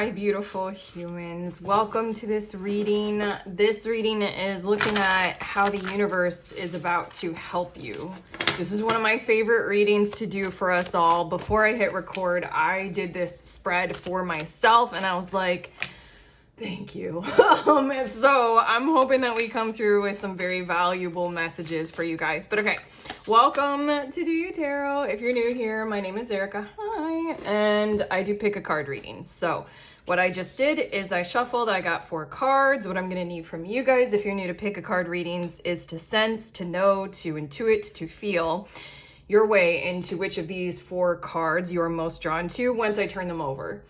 Hi, beautiful humans. Welcome to this reading. This reading is looking at how the universe is about to help you. This is one of my favorite readings to do for us all. Before I hit record, I did this spread for myself and I was like, thank you. So I'm hoping that we come through with some very valuable messages for you guys. But okay, welcome to Do You Tarot. If you're new here, my name is Erica. Hi. And I do pick a card readings. So what I just did is I shuffled, I got 4 cards. What I'm going to need from you guys, if you're new to pick a card readings, is to sense, to know, to intuit, to feel your way into which of these 4 cards you're most drawn to once I turn them over.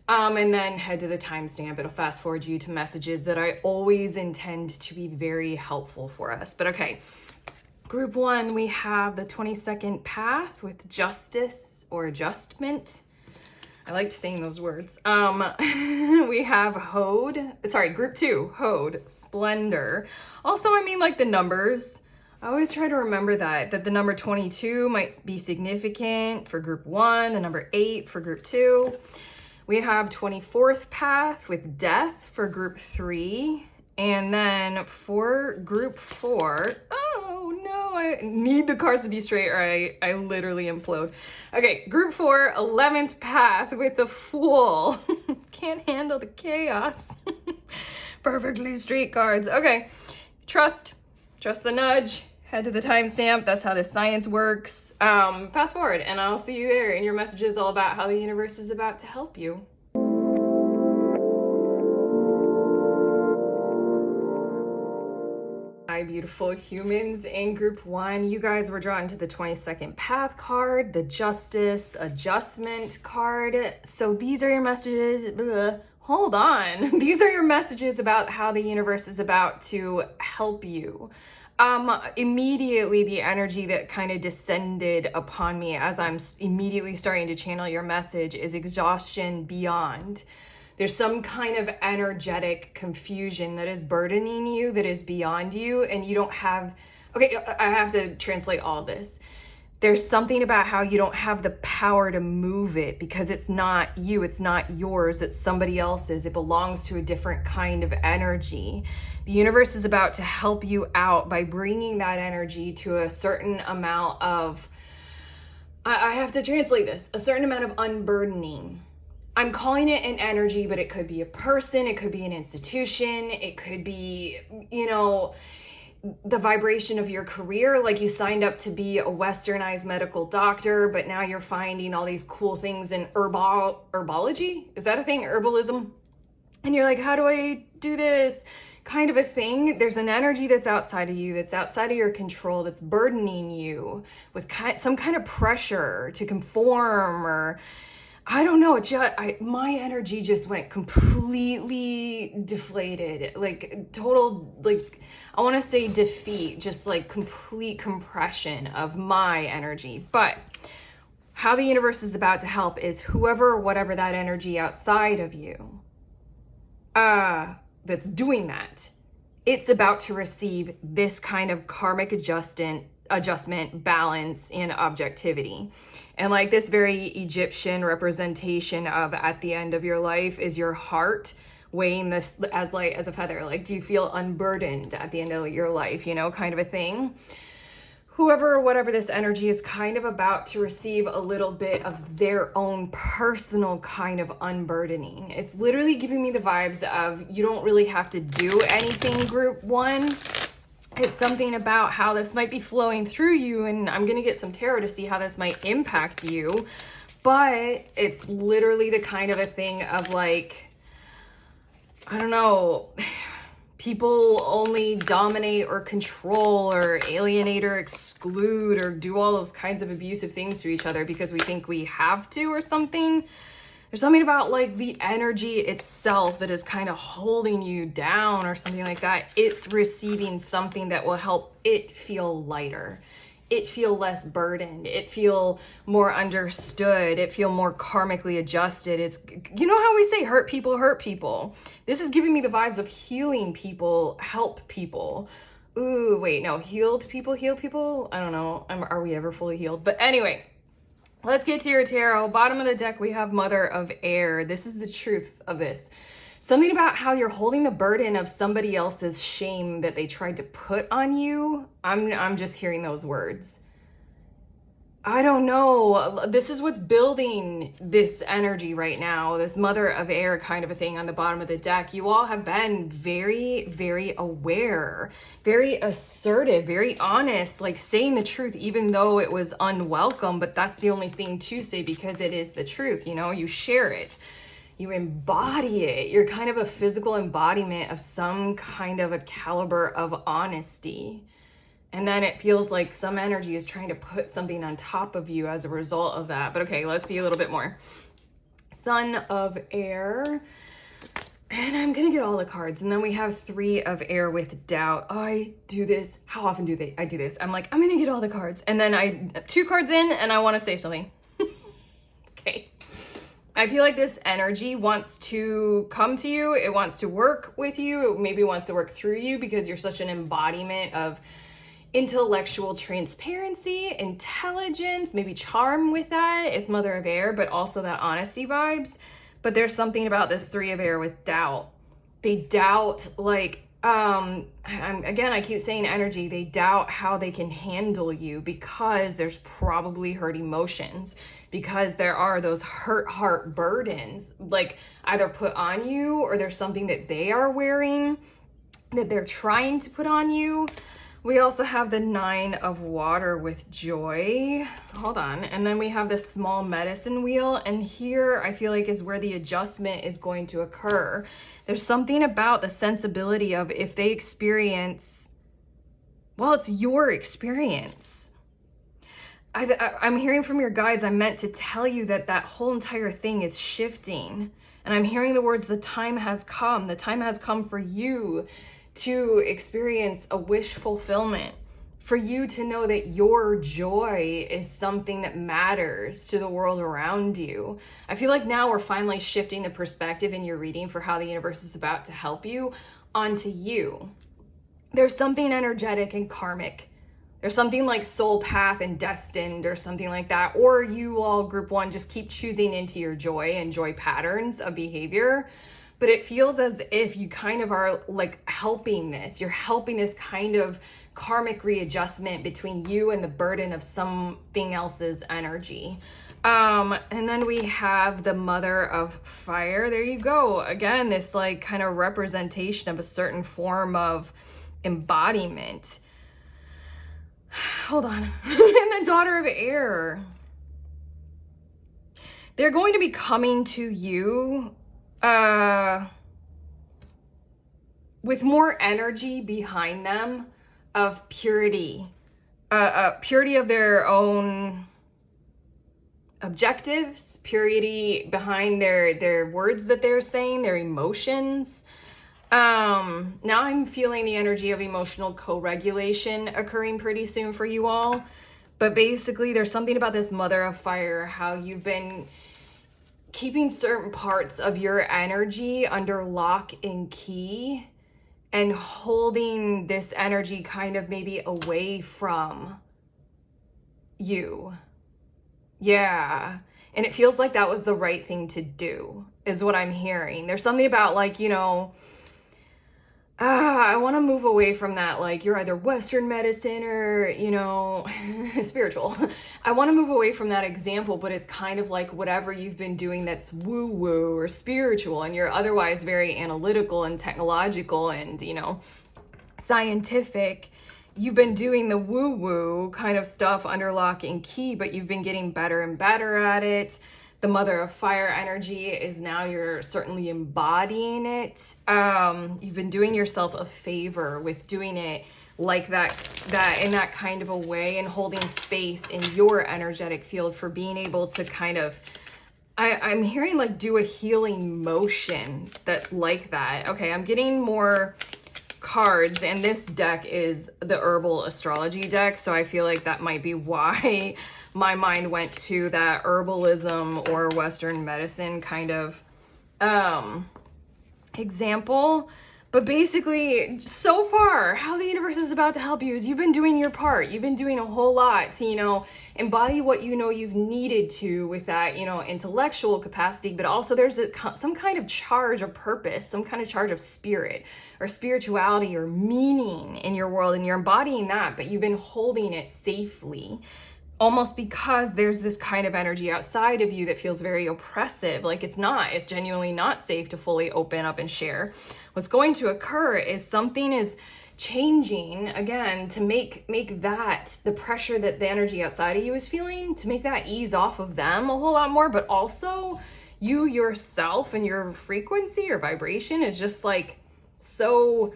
And then head to the timestamp. It'll fast forward you to messages that I always intend to be very helpful for us. But okay, group 1, we have the 22nd path with justice or adjustment. I liked saying those words. We have group 2, Hode, splendor. Also, I mean like the numbers. I always try to remember that the number 22 might be significant for group 1, the number 8 for group 2. We have 24th path with death for group 3. And then for group 4, oh no, I need the cards to be straight or I literally implode. Okay, group 4, 11th path with the Fool. Can't handle the chaos. Perfectly straight cards. Okay, trust the nudge. Head to the timestamp. That's how this science works. Fast forward and I'll see you there in your messages all about how the universe is about to help you. Hi, beautiful humans. In group 1, you guys were drawn to the 22nd path card, the justice adjustment card. So these are your messages. Hold on. These are your messages about how the universe is about to help you. Immediately the energy that kind of descended upon me as I'm immediately starting to channel your message is exhaustion beyond. There's some kind of energetic confusion that is burdening you, that is beyond you, and you don't have, okay, I have to translate all this. There's something about how you don't have the power to move it because it's not you, it's not yours, it's somebody else's. It belongs to a different kind of energy. The universe is about to help you out by bringing that energy to a certain amount of, I have to translate this, a certain amount of unburdening. I'm calling it an energy, but it could be a person, it could be an institution, it could be, the vibration of your career. Like you signed up to be a westernized medical doctor, but now you're finding all these cool things in herbology. Is that a thing? Herbalism? And you're like, how do I do this? Kind of a thing. There's an energy that's outside of you, that's outside of your control, that's burdening you with some kind of pressure to conform, or I don't know, my energy just went completely deflated, like total, like I want to say defeat, just like complete compression of my energy. But how the universe is about to help is whoever or whatever that energy outside of you that's doing that, it's about to receive this kind of karmic adjustment, balance, and objectivity. And like this very Egyptian representation of at the end of your life is your heart weighing this as light as a feather. Like, do you feel unburdened at the end of your life? Kind of a thing. Whoever or whatever this energy is kind of about to receive a little bit of their own personal kind of unburdening. It's literally giving me the vibes of you don't really have to do anything, group 1. It's something about how this might be flowing through you, and I'm going to get some tarot to see how this might impact you. But it's literally the kind of a thing of like, I don't know, people only dominate or control or alienate or exclude or do all those kinds of abusive things to each other because we think we have to or something. There's something about like the energy itself that is kind of holding you down or something like that. It's receiving something that will help it feel lighter. It feel less burdened. It feel more understood. It feel more karmically adjusted. It's, how we say hurt people. This is giving me the vibes of healing people, help people. Ooh, wait, no, healed people, heal people? I don't know. Are we ever fully healed? But anyway, Let's get to your tarot. Bottom of the deck, we have Mother of Air. This is the truth of this. Something about how you're holding the burden of somebody else's shame that they tried to put on you. I'm just hearing those words. I don't know. This is what's building this energy right now, this Mother of Air kind of a thing on the bottom of the deck. You all have been very, very aware, very assertive, very honest, like saying the truth, even though it was unwelcome. But that's the only thing to say because it is the truth. You know, you share it, you embody it. You're kind of a physical embodiment of some kind of a caliber of honesty. And then it feels like some energy is trying to put something on top of you as a result of that. But okay, let's see a little bit more. Son of Air. And I'm going to get all the cards. And then we have 3 of Air with Doubt. I do this. How often do I do this? I'm like, I'm going to get all the cards. And then 2 cards in and I want to say something. Okay. I feel like this energy wants to come to you. It wants to work with you. It maybe wants to work through you because you're such an embodiment of intellectual transparency, intelligence, maybe charm with that. It's Mother of Air, but also that honesty vibes. But there's something about this 3 of Air with doubt. They doubt, like, again, I keep saying energy. They doubt how they can handle you because there's probably hurt emotions, because there are those hurt heart burdens, like either put on you or there's something that they are wearing that they're trying to put on you. We also have the 9 of Water with Joy. Hold on. And then we have the small medicine wheel. And here I feel like is where the adjustment is going to occur. There's something about the sensibility of if they experience, well, it's your experience. I'm hearing from your guides, I'm meant to tell you that that whole entire thing is shifting. And I'm hearing the words, the time has come. The time has come for you to experience a wish fulfillment, for you to know that your joy is something that matters to the world around you. I feel like now we're finally shifting the perspective in your reading for how the universe is about to help you onto you. There's something energetic and karmic. There's something like soul path and destined or something like that. Or you all, group 1, just keep choosing into your joy and joy patterns of behavior. But it feels as if you kind of are like helping this. You're helping this kind of karmic readjustment between you and the burden of something else's energy. And then we have the Mother of Fire. There you go. Again, this like kind of representation of a certain form of embodiment. Hold on. And the Daughter of Air. They're going to be coming to you with more energy behind them of purity, purity of their own objectives, purity behind their words that they're saying, their emotions. Now I'm feeling the energy of emotional co-regulation occurring pretty soon for you all. But basically, there's something about this Mother of Fire, how you've been keeping certain parts of your energy under lock and key and holding this energy kind of maybe away from you. Yeah. And it feels like that was the right thing to do, is what I'm hearing. There's something about like, you know, I want to move away from that. Like you're either Western medicine or, you know, spiritual. I want to move away from that example, but it's kind of like whatever you've been doing that's woo woo or spiritual, and you're otherwise very analytical and technological and, you know, scientific. You've been doing the woo woo kind of stuff under lock and key, but you've been getting better and better at it. The Mother of Fire energy is now you're certainly embodying it. You've been doing yourself a favor with doing it like that in that kind of a way, and holding space in your energetic field for being able to kind of, I'm hearing like do a healing motion that's like that. Okay, I'm getting more cards, and this deck is the herbal astrology deck, so I feel like that might be why my mind went to that herbalism or Western medicine kind of example. But basically, so far, how the universe is about to help you is you've been doing your part. You've been doing a whole lot to, embody what you've needed to with that, intellectual capacity, but also there's some kind of charge of purpose, some kind of charge of spirit or spirituality or meaning in your world, and you're embodying that, but you've been holding it safely. Almost because there's this kind of energy outside of you that feels very oppressive, like it's genuinely not safe to fully open up and share. What's going to occur is something is changing again to make that the pressure that the energy outside of you is feeling, to make that ease off of them a whole lot more, but also you yourself and your frequency or vibration is just like so,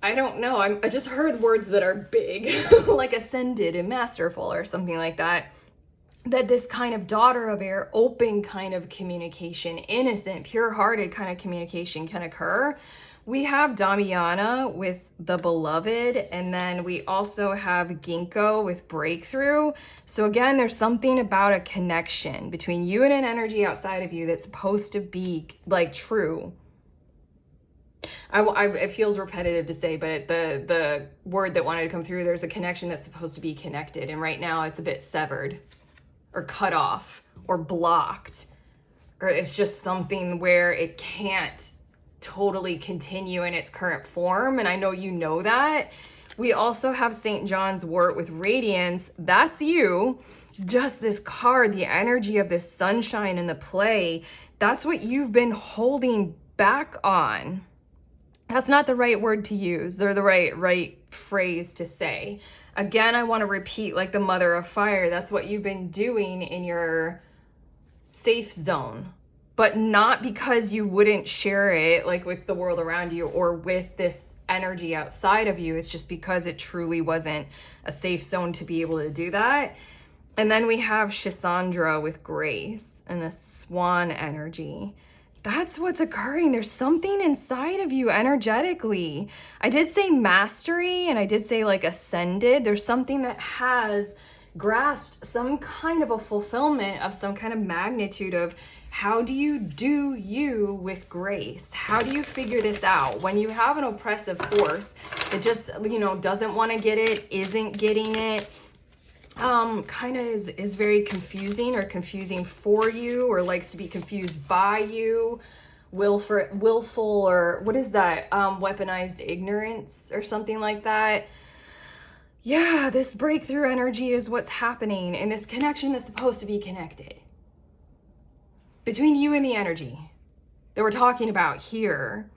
I don't know. I just heard words that are big, like ascended and masterful or something like that. That this kind of daughter of air, open kind of communication, innocent, pure-hearted kind of communication can occur. We have Damiana with the beloved, and then we also have Ginkgo with breakthrough. So again, there's something about a connection between you and an energy outside of you that's supposed to be like true. It feels repetitive to say, but the word that wanted to come through, there's a connection that's supposed to be connected. And right now it's a bit severed or cut off or blocked, or it's just something where it can't totally continue in its current form. And I know you know that. We also have St. John's wort with radiance. That's you. Just this card, the energy of this sunshine and the play. That's what you've been holding back on. That's not the right word to use or the right phrase to say. Again, I want to repeat, like the mother of fire, that's what you've been doing in your safe zone, but not because you wouldn't share it like with the world around you or with this energy outside of you. It's just because it truly wasn't a safe zone to be able to do that. And then we have Shisandra with grace and the swan energy. That's what's occurring. There's something inside of you energetically. I did say mastery and I did say like ascended. There's something that has grasped some kind of a fulfillment of some kind of magnitude of how do you with grace? How do you figure this out? When you have an oppressive force that just, doesn't want to get it, isn't getting it, kind of is very confusing or confusing for you or likes to be confused by you, willful or what is that, weaponized ignorance or something like that. Yeah, this breakthrough energy is what's happening in this connection that's supposed to be connected between you and the energy that we're talking about here.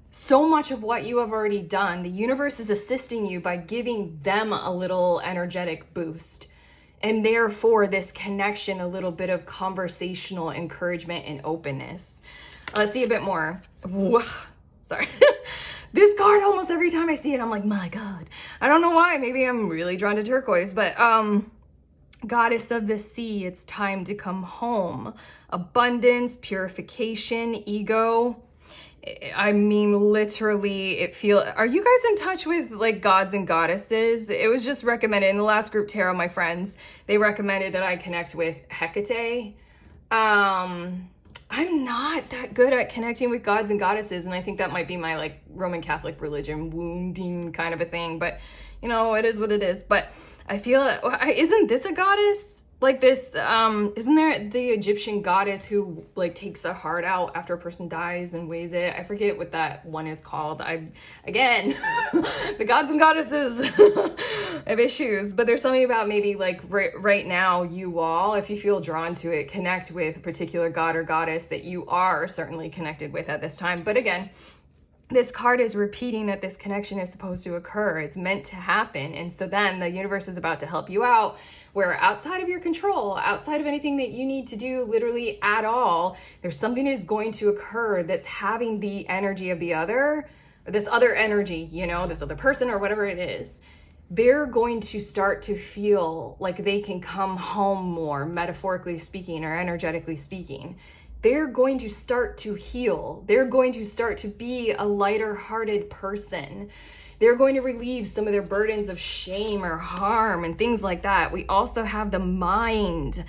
So much of what you have already done, the universe is assisting you by giving them a little energetic boost. And therefore, this connection, a little bit of conversational encouragement and openness. Let's see a bit more. Sorry. This card, almost every time I see it, I'm like, my God. I don't know why. Maybe I'm really drawn to turquoise. But Goddess of the Sea, it's time to come home. Abundance, purification, ego. I mean, literally, are you guys in touch with like gods and goddesses? It was just recommended in the last group tarot, my friends, they recommended that I connect with Hecate. I'm not that good at connecting with gods and goddesses. And I think that might be my like Roman Catholic religion wounding kind of a thing, but it is what it is. But I feel, isn't this a goddess? Like this, isn't there the Egyptian goddess who like takes a heart out after a person dies and weighs it? I forget what that one is called. Again, the gods and goddesses have issues, but there's something about maybe like right now, you all, if you feel drawn to it, connect with a particular god or goddess that you are certainly connected with at this time. But again, this card is repeating that this connection is supposed to occur. It's meant to happen. And so then the universe is about to help you out where outside of your control, outside of anything that you need to do literally at all, there's something that is going to occur that's having the energy of the other, or this other energy, this other person or whatever it is. They're going to start to feel like they can come home more, metaphorically speaking or energetically speaking. They're going to start to heal. They're going to start to be a lighter-hearted person. They're going to relieve some of their burdens of shame or harm and things like that. We also have the mind.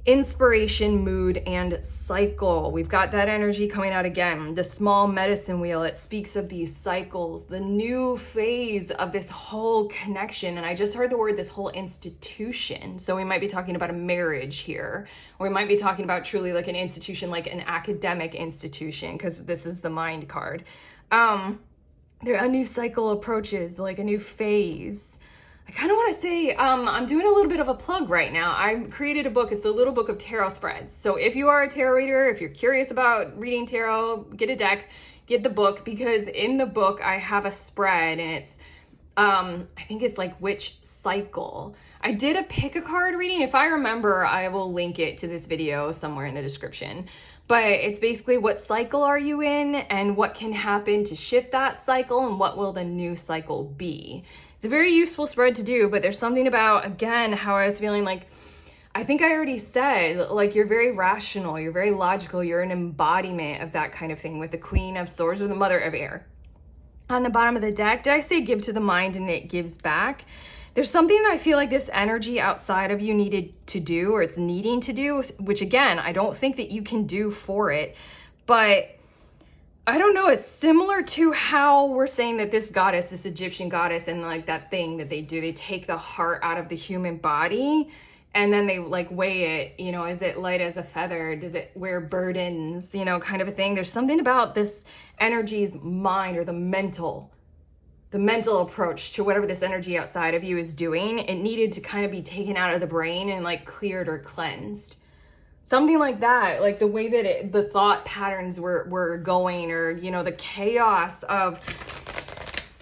inspiration, mood, and cycle. We've got that energy coming out again. The small medicine wheel, it speaks of these cycles, the new phase of this whole connection. And I just heard the word, this whole institution. So we might be talking about a marriage here, or we might be talking about truly like an institution, like an academic institution, because this is the mind card. There a new cycle approaches, like a new phase. I kind of want to say, I'm doing a little bit of a plug right now. I created a book. It's a little book of tarot spreads. So if you are a tarot reader, if you're curious about reading tarot, get a deck, get the book, because in the book I have a spread, and it's, I think it's like which cycle. I did a pick a card reading. If I remember, I will link it to this video somewhere in the description. But it's basically what cycle are you in and what can happen to shift that cycle and what will the new cycle be. It's a very useful spread to do, but there's something about, again, how I was feeling like, I think I already said, like you're very rational, you're very logical, you're an embodiment of that kind of thing with the Queen of Swords or the Mother of Air. On the bottom of the deck, did I say give to the mind and it gives back? There's something that I feel like this energy outside of you needed to do, or it's needing to do, which again, I don't think that you can do for it, but I don't know, it's similar to how we're saying that this goddess, this Egyptian goddess, and like that thing that they do, they take the heart out of the human body and then they like weigh it, you know, is it light as a feather? Does it wear burdens, you know, kind of a thing. There's something about this energy's mind, or the mental approach to whatever this energy outside of you is doing. It needed to kind of be taken out of the brain and like cleared or cleansed. Something like that, like the way that the thought patterns were going, or, you know, the chaos of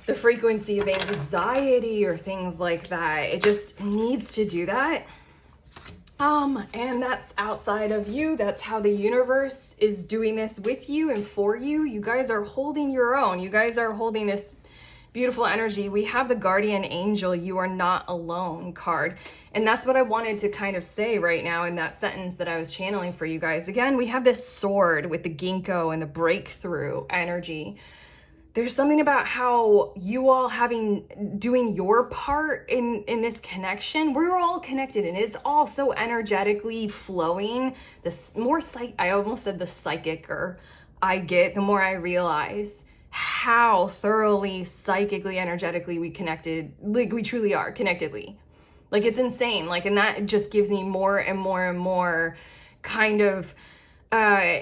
the frequency of anxiety or things like that. It just needs to do that. And that's outside of you. That's how the universe is doing this with you and for you. You guys are holding your own. You guys are holding this beautiful energy. We have the guardian angel, you are not alone card. And that's what I wanted to kind of say right now in that sentence that I was channeling for you guys. Again, we have this sword with the ginkgo and the breakthrough energy. There's something about how you all doing your part in this connection. We're all connected and it's all so energetically flowing. I almost said the psychicer I get, the more I realize how thoroughly psychically, energetically we connected, like we truly are connectedly. Like it's insane. Like, and that just gives me more and more and more kind of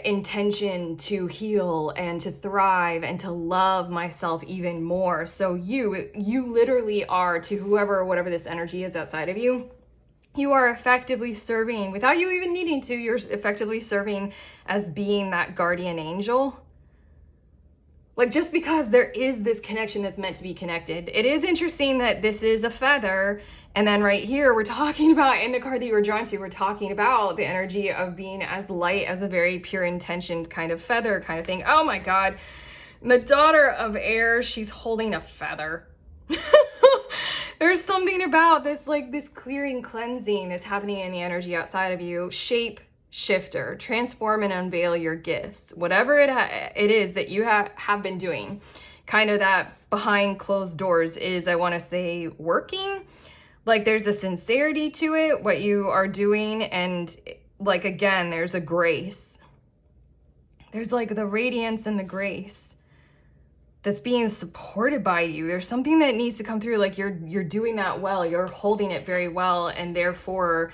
intention to heal and to thrive and to love myself even more. So you literally are, to whoever or whatever this energy is outside of you, you are effectively serving, without you even needing to, you're effectively serving as being that guardian angel. Like, just because there is this connection that's meant to be connected. It is interesting that this is a feather. And then right here, we're talking about, in the card that you were drawn to, we're talking about the energy of being as light as a very pure intentioned kind of feather kind of thing. Oh my God. And the daughter of air, she's holding a feather. There's something about this, like this clearing, cleansing that's happening in the energy outside of you. Shape shifter, transform and unveil your gifts, whatever it is that you have been doing. Kind of that behind closed doors is, I want to say, working. Like there's a sincerity to it, what you are doing, and like again, there's a grace. There's like the radiance and the grace that's being supported by you. There's something that needs to come through, like you're doing that well, you're holding it very well, and therefore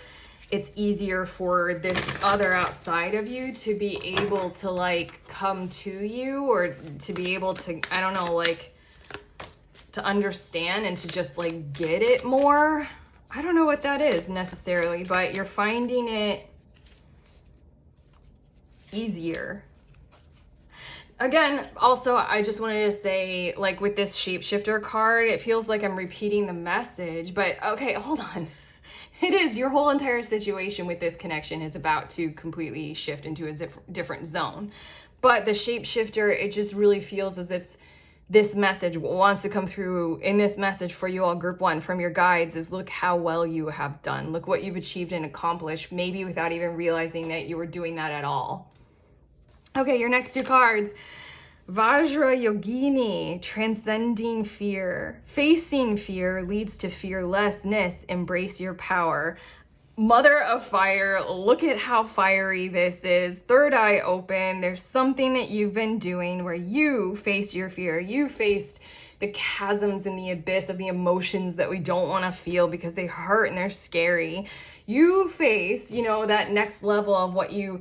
it's easier for this other outside of you to be able to like come to you, or to be able to, I don't know, like to understand and to just like get it more. I don't know what that is necessarily, but you're finding it easier. Again, also, I just wanted to say, like with this shapeshifter card, it feels like I'm repeating the message, but okay, hold on. It is, your whole entire situation with this connection is about to completely shift into a different zone. But the shapeshifter, it just really feels as if this message wants to come through in this message for you all, group one, from your guides, is look how well you have done. Look what you've achieved and accomplished, maybe without even realizing that you were doing that at all. Okay, your next two cards. Vajra Yogini, transcending fear. Facing fear leads to fearlessness. Embrace your power. Mother of fire, look at how fiery this is. Third eye open. There's something that you've been doing where you face your fear. You faced the chasms in the abyss of the emotions that we don't want to feel because they hurt and they're scary. You face, that next level of what you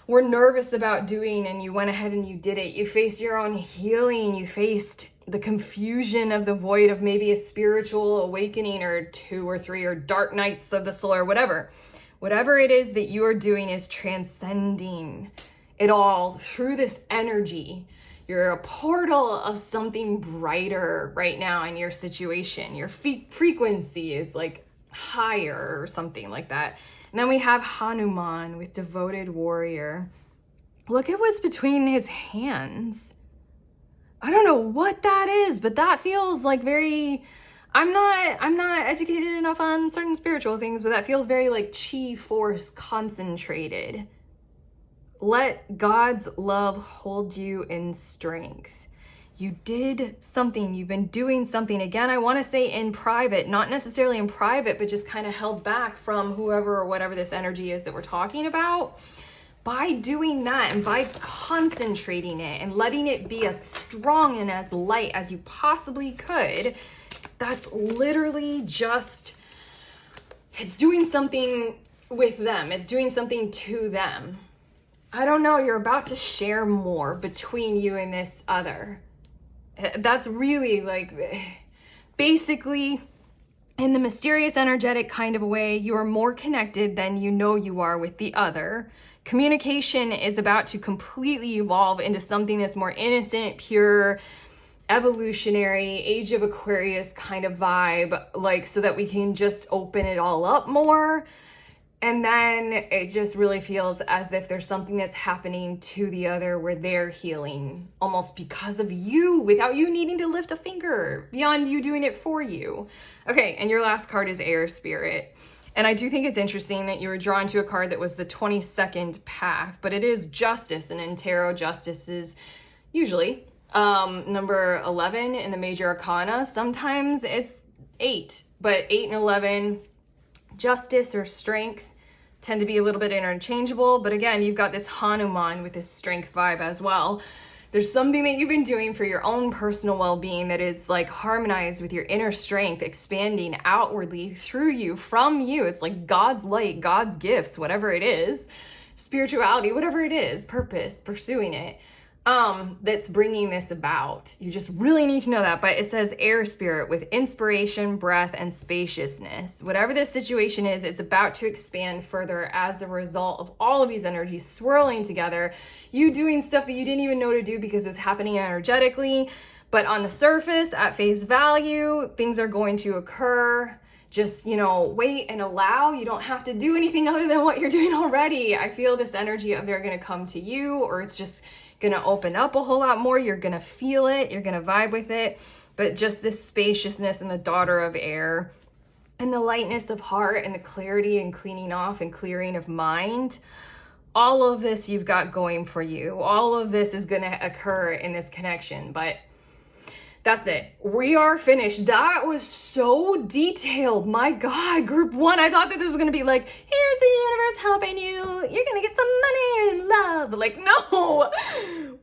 were nervous about doing and you went ahead and you did it. You faced your own healing. You faced the confusion of the void of maybe a spiritual awakening or 2 or 3 or dark nights of the soul or whatever. Whatever it is that you are doing is transcending it all through this energy. You're a portal of something brighter right now in your situation. Your frequency is like higher or something like that. And then we have Hanuman with devoted warrior. Look at what's between his hands. I don't know what that is, but that feels like very, I'm not educated enough on certain spiritual things, but that feels very like chi force concentrated. Let God's love hold you in strength. You did something, you've been doing something. Again, I want to say in private, not necessarily in private, but just kind of held back from whoever or whatever this energy is that we're talking about. By doing that and by concentrating it and letting it be as strong and as light as you possibly could, that's literally just, it's doing something with them. It's doing something to them. I don't know, you're about to share more between you and this other. That's really like, basically, in the mysterious, energetic kind of a way, you are more connected than you know you are with the other. Communication is about to completely evolve into something that's more innocent, pure, evolutionary, age of Aquarius kind of vibe, like so that we can just open it all up more. And then it just really feels as if there's something that's happening to the other where they're healing almost because of you, without you needing to lift a finger, beyond you doing it for you. Okay, and your last card is Air Spirit. And I do think it's interesting that you were drawn to a card that was the 22nd path, but it is justice, and in tarot, justice is usually number 11 in the major arcana. Sometimes it's 8, but 8 and 11, justice or strength, tend to be a little bit interchangeable. But again, you've got this Hanuman with this strength vibe as well. There's something that you've been doing for your own personal well-being that is like harmonized with your inner strength, expanding outwardly through you, from you. It's like God's light, God's gifts, whatever it is, spirituality, whatever it is, purpose, pursuing it, that's bringing this about. You just really need to know that. But it says Air Spirit with inspiration, breath, and spaciousness. Whatever this situation is, it's about to expand further as a result of all of these energies swirling together. You doing stuff that you didn't even know to do because it was happening energetically. But on the surface, at face value, things are going to occur. Just, wait and allow. You don't have to do anything other than what you're doing already. I feel this energy of they're going to come to you, or it's just going to open up a whole lot more. You're going to feel it. You're going to vibe with it. But just this spaciousness and the daughter of air and the lightness of heart and the clarity and cleaning off and clearing of mind, all of this you've got going for you. All of this is going to occur in this connection. But that's it. We are finished. That was so detailed. My God, group 1. I thought that this was going to be like, here's the universe helping you. You're going to get some money and love. Like, no.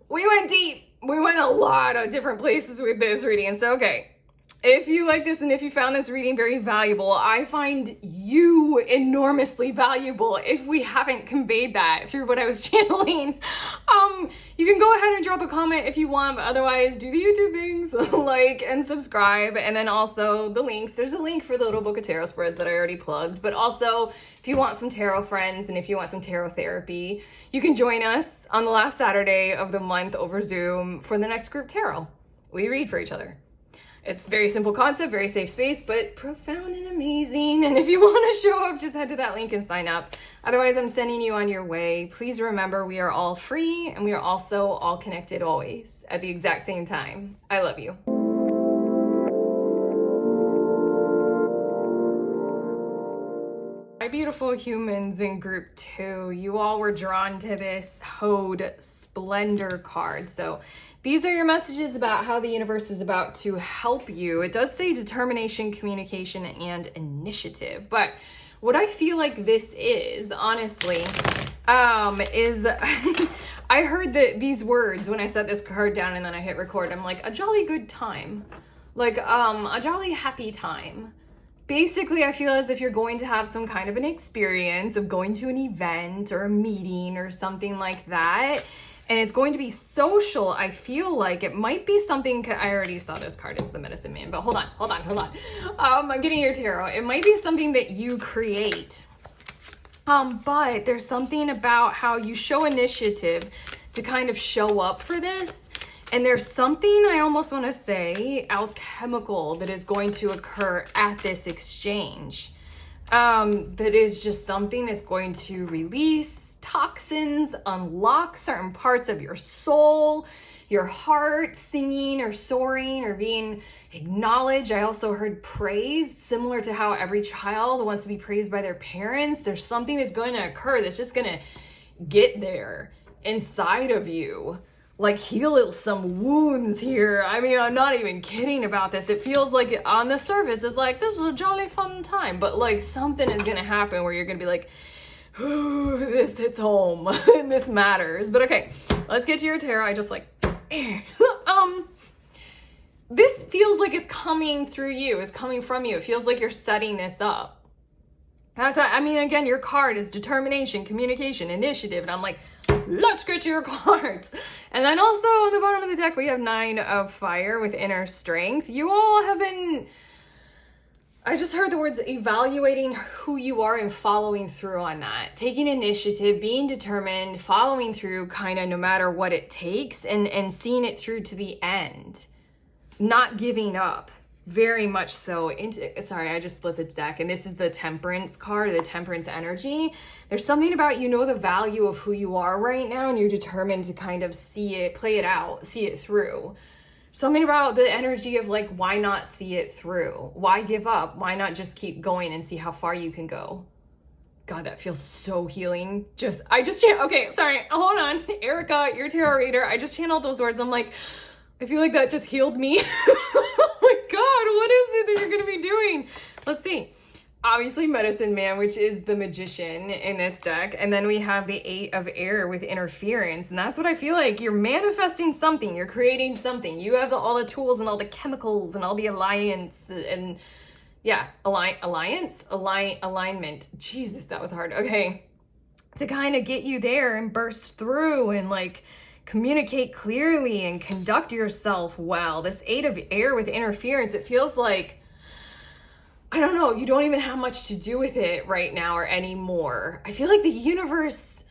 We went deep. We went a lot of different places with this reading. And so, okay, if you like this and if you found this reading very valuable, I find you enormously valuable if we haven't conveyed that through what I was channeling. You can go ahead and drop a comment if you want, but otherwise do the YouTube things, like and subscribe, and then also the links. There's a link for the little book of tarot spreads that I already plugged, but also if you want some tarot friends and if you want some tarot therapy, you can join us on the last Saturday of the month over Zoom for the next group tarot. We read for each other. It's a very simple concept, very safe space, but profound and amazing. And if you want to show up, just head to that link and sign up. Otherwise, I'm sending you on your way. Please remember, we are all free and we are also all connected always at the exact same time. I love you. My beautiful humans in group 2, you all were drawn to this Hode Splendor card. So these are your messages about how the universe is about to help you. It does say determination, communication, and initiative. But what I feel like this is, honestly, is I heard these words when I set this card down and then I hit record. I'm like, a jolly good time. Like, a jolly happy time. Basically, I feel as if you're going to have some kind of an experience of going to an event or a meeting or something like that. And it's going to be social. I feel like it might be something, I already saw this card, it's the Medicine Man, but hold on. I'm getting your tarot. It might be something that you create. But there's something about how you show initiative to kind of show up for this. And there's something, I almost want to say, alchemical that is going to occur at this exchange. That is just something that's going to release toxins, unlock certain parts of your soul, your heart, singing or soaring or being acknowledged. I also heard praise, similar to how every child wants to be praised by their parents. There's something that's going to occur that's just going to get there inside of you. Like, heal some wounds here. I mean, I'm not even kidding about this. It feels like on the surface, it's like, this is a jolly fun time. But like, something is going to happen where you're going to be like, ooh, this hits home and this matters. But okay, let's get to your tarot. I just like, this feels like it's coming through you. It's coming from you. It feels like you're setting this up. I mean, again, your card is determination, communication, initiative. And I'm like, let's get to your cards. And then also on the bottom of the deck, we have 9 of Fire with inner strength. You all have been, I just heard the words evaluating who you are and following through on that. Taking initiative, being determined, following through kind of no matter what it takes and seeing it through to the end. Not giving up. Very much so. Sorry, I just split the deck, and this is the Temperance card, the Temperance energy. There's something about, you know, the value of who you are right now, and you're determined to kind of see it, play it out, see it through. Something about the energy of like, why not see it through? Why give up? Why not just keep going and see how far you can go? God, that feels so healing. Okay, sorry, hold on. Erica, your tarot reader, I just channeled those words. I'm like, I feel like that just healed me. Oh my God, what is it that you're gonna be doing? Let's see. Obviously Medicine Man, which is the Magician in this deck. And then we have the 8 of Air with Interference. And that's what I feel like. You're manifesting something. You're creating something. You have all the tools and all the chemicals and all the alliance and yeah, alignment. Jesus, that was hard. Okay. To kind of get you there and burst through and like communicate clearly and conduct yourself well. This 8 of Air with Interference, it feels like, I don't know, you don't even have much to do with it right now or anymore. I feel like the universe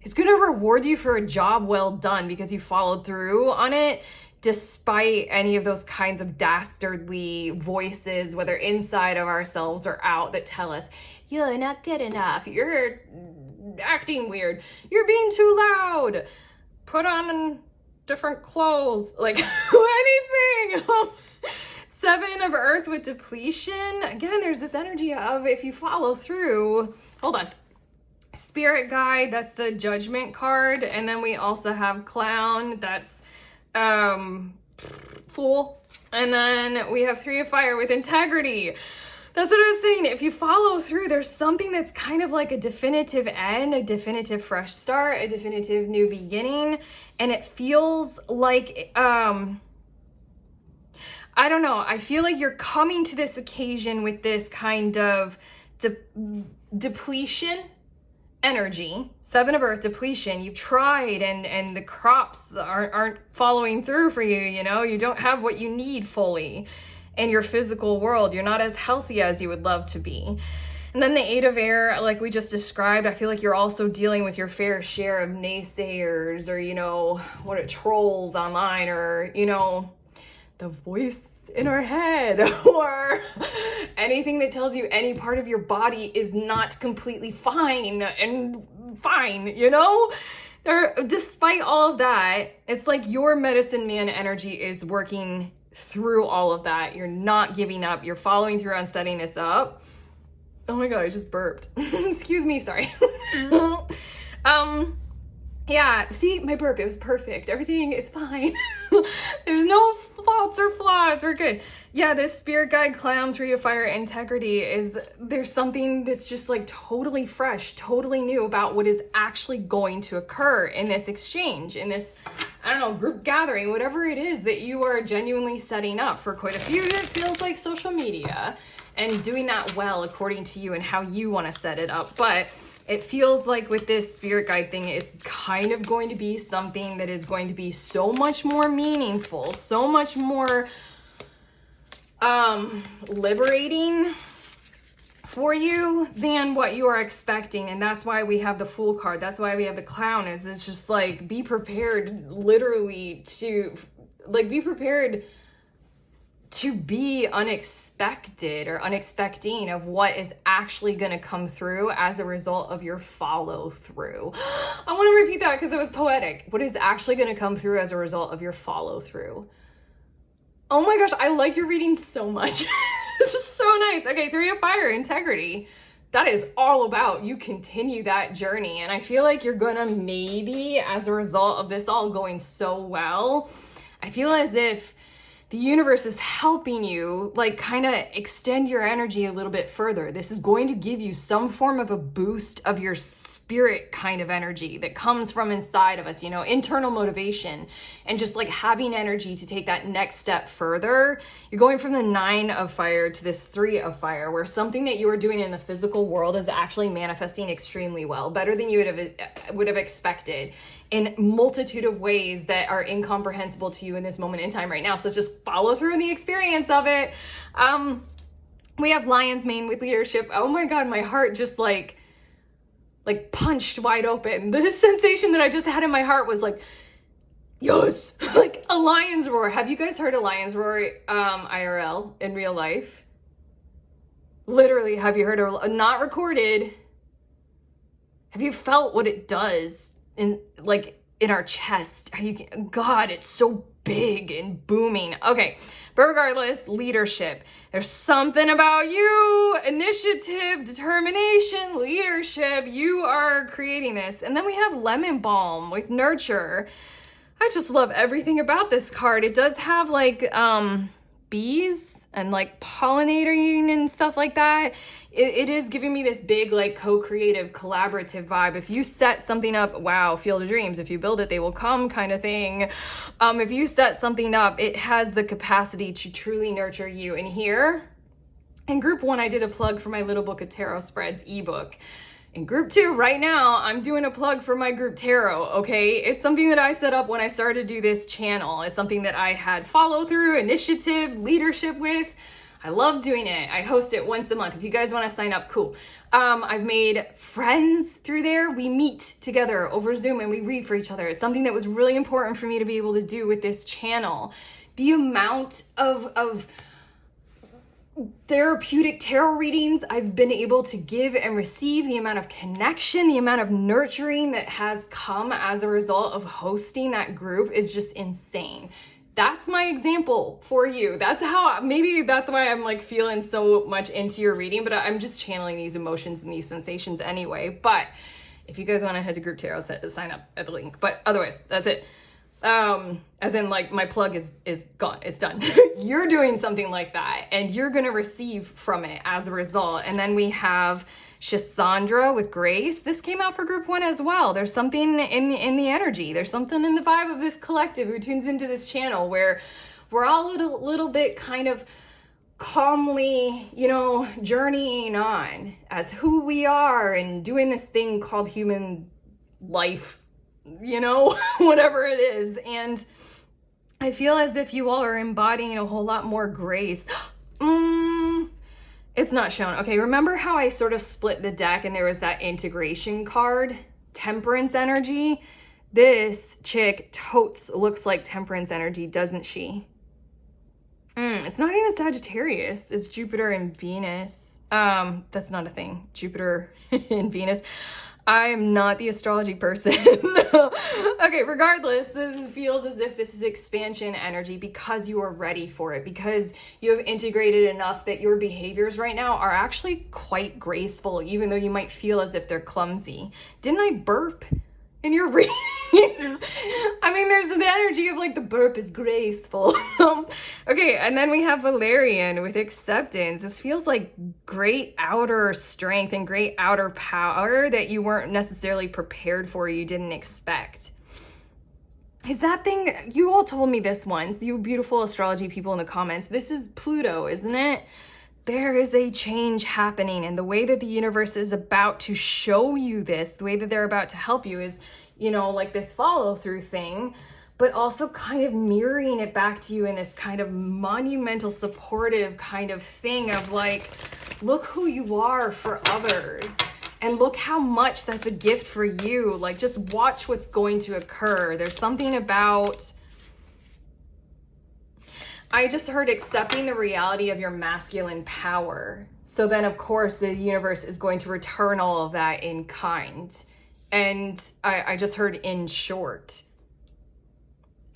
is going to reward you for a job well done because you followed through on it, despite any of those kinds of dastardly voices, whether inside of ourselves or out, that tell us, you're not good enough, you're acting weird, you're being too loud, put on different clothes, like anything. 7 of Earth with Depletion. Again, there's this energy of if you follow through. Hold on. Spirit Guide, that's the Judgment card. And then we also have Clown, that's Fool. And then we have 3 of Fire with Integrity. That's what I was saying. If you follow through, there's something that's kind of like a definitive end, a definitive fresh start, a definitive new beginning. And it feels like, I don't know. I feel like you're coming to this occasion with this kind of depletion energy. 7 of Earth, depletion. You've tried and the crops aren't following through for you, you know? You don't have what you need fully in your physical world. You're not as healthy as you would love to be. And then the 8 of Air, like we just described, I feel like you're also dealing with your fair share of naysayers or, you know, trolls online or, you know, the voice in our head or anything that tells you any part of your body is not completely fine, you know? Despite all of that, it's like your Medicine Man energy is working through all of that. You're not giving up. You're following through on setting this up. Oh my God, I just burped. Excuse me, sorry. Yeah, see, my burp, it was perfect. Everything is fine. There's no faults or flaws. We're good. Yeah, this spirit guide clown 3 of fire integrity is, there's something that's just like totally fresh, totally new about what is actually going to occur in this exchange, in this, I don't know, group gathering, whatever it is that you are genuinely setting up. For quite a few, it feels like social media and doing that well according to you and how you want to set it up. But it feels like with this spirit guide thing, it's kind of going to be something that is going to be so much more meaningful, so much more liberating for you than what you are expecting. And that's why we have the Fool card. That's why we have the Clown. Is it's just like, be prepared literally to, like, be prepared to be unexpected or unexpecting of what is actually going to come through as a result of your follow through. I want to repeat that because it was poetic. What is actually going to come through as a result of your follow through. Oh my gosh, I like your reading so much. This is so nice. Okay, 3 of fire, integrity. That is all about you continue that journey. And I feel like you're gonna maybe, as a result of this all going so well, I feel as if the universe is helping you like kind of extend your energy a little bit further. This is going to give you some form of a boost of your spirit kind of energy that comes from inside of us, you know, internal motivation and just like having energy to take that next step further. You're going from the 9 of fire to this 3 of fire, where something that you are doing in the physical world is actually manifesting extremely well, better than you would have expected, in multitude of ways that are incomprehensible to you in this moment in time right now. So just follow through in the experience of it. We have lion's mane with leadership. Oh my God, my heart just like punched wide open. The sensation that I just had in my heart was like, yes, like a lion's roar. Have you guys heard a lion's roar IRL in real life? Literally, have you heard a, not recorded? Have you felt what it does in our chest? God, it's so big and booming. Okay, but regardless, leadership. There's something about you, initiative, determination, leadership. You are creating this. And then we have lemon balm with nurture. I just love everything about this card. It does have like bees and like pollinating and stuff like that. It is giving me this big like co-creative collaborative vibe. If you set something up, wow, field of dreams, if you build it they will come kind of thing. If you set something up, it has the capacity to truly nurture you. And here in group 1, I did a plug for my Little Book of Tarot Spreads ebook. In group 2, right now, I'm doing a plug for my group tarot, okay? It's something that I set up when I started to do this channel. It's something that I had follow through, initiative, leadership with. I love doing it. I host it once a month. If you guys want to sign up, cool. I've made friends through there. We meet together over Zoom and we read for each other. It's something that was really important for me to be able to do with this channel. The amount of therapeutic tarot readings I've been able to give and receive, the amount of connection, the amount of nurturing that has come as a result of hosting that group is just insane. That's my example for you. That's how, maybe that's why I'm like feeling so much into your reading, but I'm just channeling these emotions and these sensations anyway. But if you guys want to head to Group Tarot, sign up at the link. But otherwise, that's it. As in like my plug is gone, it's done. You're doing something like that and you're going to receive from it as a result. And then we have Shisandra with Grace. This came out for group 1 as well. There's something in the energy. There's something in the vibe of this collective who tunes into this channel where we're all a little bit kind of calmly, you know, journeying on as who we are and doing this thing called human life, you know, whatever it is. And I feel as if you all are embodying a whole lot more grace. It's not shown. Okay, remember how I sort of split the deck and there was that integration card? Temperance energy. This chick totes looks like temperance energy, doesn't she? It's not even Sagittarius. It's Jupiter and Venus. That's not a thing. Jupiter and Venus. I'm not the astrology person. Okay, regardless, this feels as if this is expansion energy because you are ready for it, because you have integrated enough that your behaviors right now are actually quite graceful, even though you might feel as if they're clumsy. Didn't I burp? and you're reading. I mean, there's the energy of like the burp is graceful. Okay, and then we have Valerian with acceptance. This feels like great outer strength and great outer power that you weren't necessarily prepared for, you didn't expect. Is that thing, you all told me this once, you beautiful astrology people in the comments, this is Pluto, isn't it? There is a change happening, and the way that the universe is about to show you this, the way that they're about to help you is, you know, like this follow through thing, but also kind of mirroring it back to you in this kind of monumental supportive kind of thing of like, look who you are for others. And look how much that's a gift for you. Like, just watch what's going to occur. There's something about, I just heard accepting the reality of your masculine power. So then, of course, the universe is going to return all of that in kind. And I just heard in short.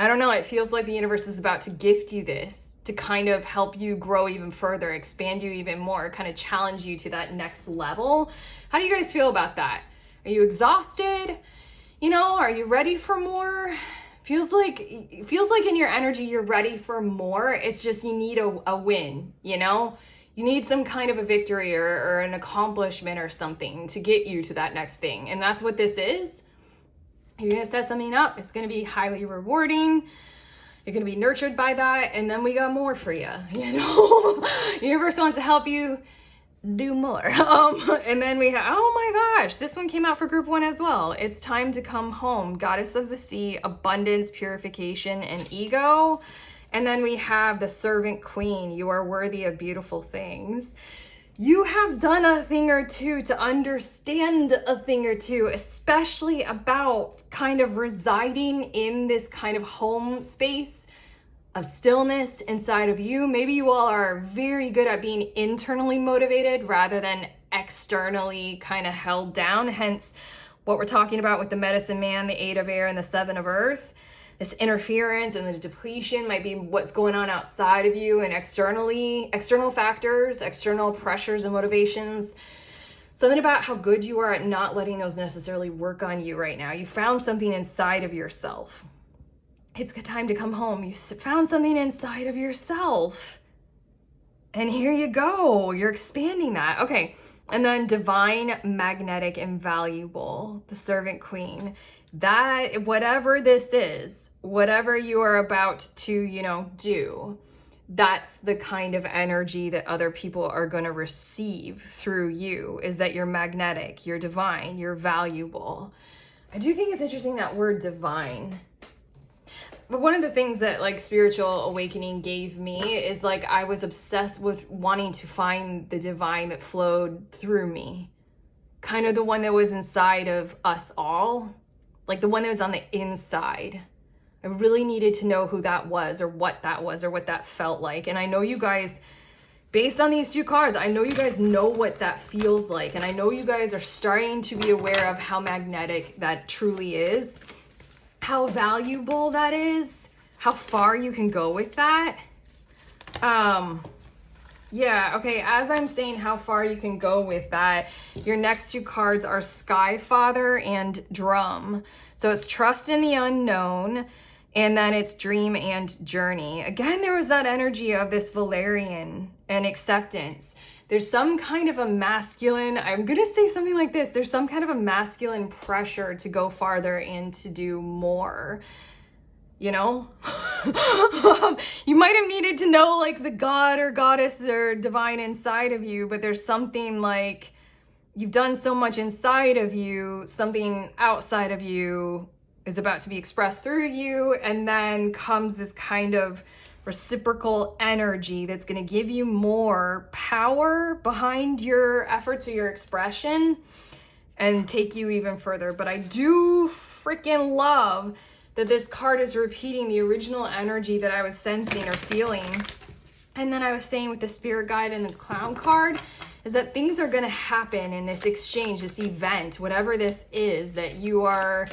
I don't know, it feels like the universe is about to gift you this to kind of help you grow even further, expand you even more, kind of challenge you to that next level. How do you guys feel about that? Are you exhausted? You know, are you ready for more? Feels like in your energy you're ready for more. It's just you need a win, you know? You need some kind of a victory or an accomplishment or something to get you to that next thing. And that's what this is. You're going to set something up. It's going to be highly rewarding. You're going to be nurtured by that. And then we got more for you, you know? Universe wants to help you do more. And then we have, oh my gosh, this one came out for group 1 as well. It's time to come home. Goddess of the sea, abundance, purification, and ego. And then we have the servant queen. You are worthy of beautiful things. You have done a thing or two to understand a thing or two, especially about kind of residing in this kind of home space of stillness inside of you. Maybe you all are very good at being internally motivated rather than externally kind of held down. Hence what we're talking about with the medicine man, the 8 of air, and the 7 of earth. This interference and the depletion might be what's going on outside of you and external factors, external pressures and motivations. Something about how good you are at not letting those necessarily work on you right now. You found something inside of yourself. It's a time to come home. You found something inside of yourself. And here you go. You're expanding that. Okay. And then divine, magnetic, and valuable, the servant queen. That, whatever this is, whatever you are about to, you know, do, that's the kind of energy that other people are going to receive through you, is that you're magnetic, you're divine, you're valuable. I do think it's interesting, that word divine. But one of the things that like spiritual awakening gave me is like I was obsessed with wanting to find the divine that flowed through me. Kind of the one that was inside of us all. Like the one that was on the inside. I really needed to know who that was or what that felt like. And I know you guys, based on these 2 cards, I know you guys know what that feels like. And I know you guys are starting to be aware of how magnetic that truly is. How valuable that is. How far you can go with that. Yeah, okay, as I'm saying how far you can go with that, your next 2 cards are Sky Father and Drum. So it's trust in the unknown, and then it's dream and journey. Again, there was that energy of this Valerian and acceptance. There's some kind of a masculine, I'm going to say something like this, there's some kind of a masculine pressure to go farther and to do more. You know, you might have needed to know like the god or goddess or divine inside of you, but there's something like you've done so much inside of you, something outside of you is about to be expressed through you. And then comes this kind of reciprocal energy that's going to give you more power behind your efforts or your expression and take you even further. But I do freaking love that this card is repeating the original energy that I was sensing or feeling. And then I was saying with the spirit guide and the clown card is that things are going to happen in this exchange, this event, whatever this is that you are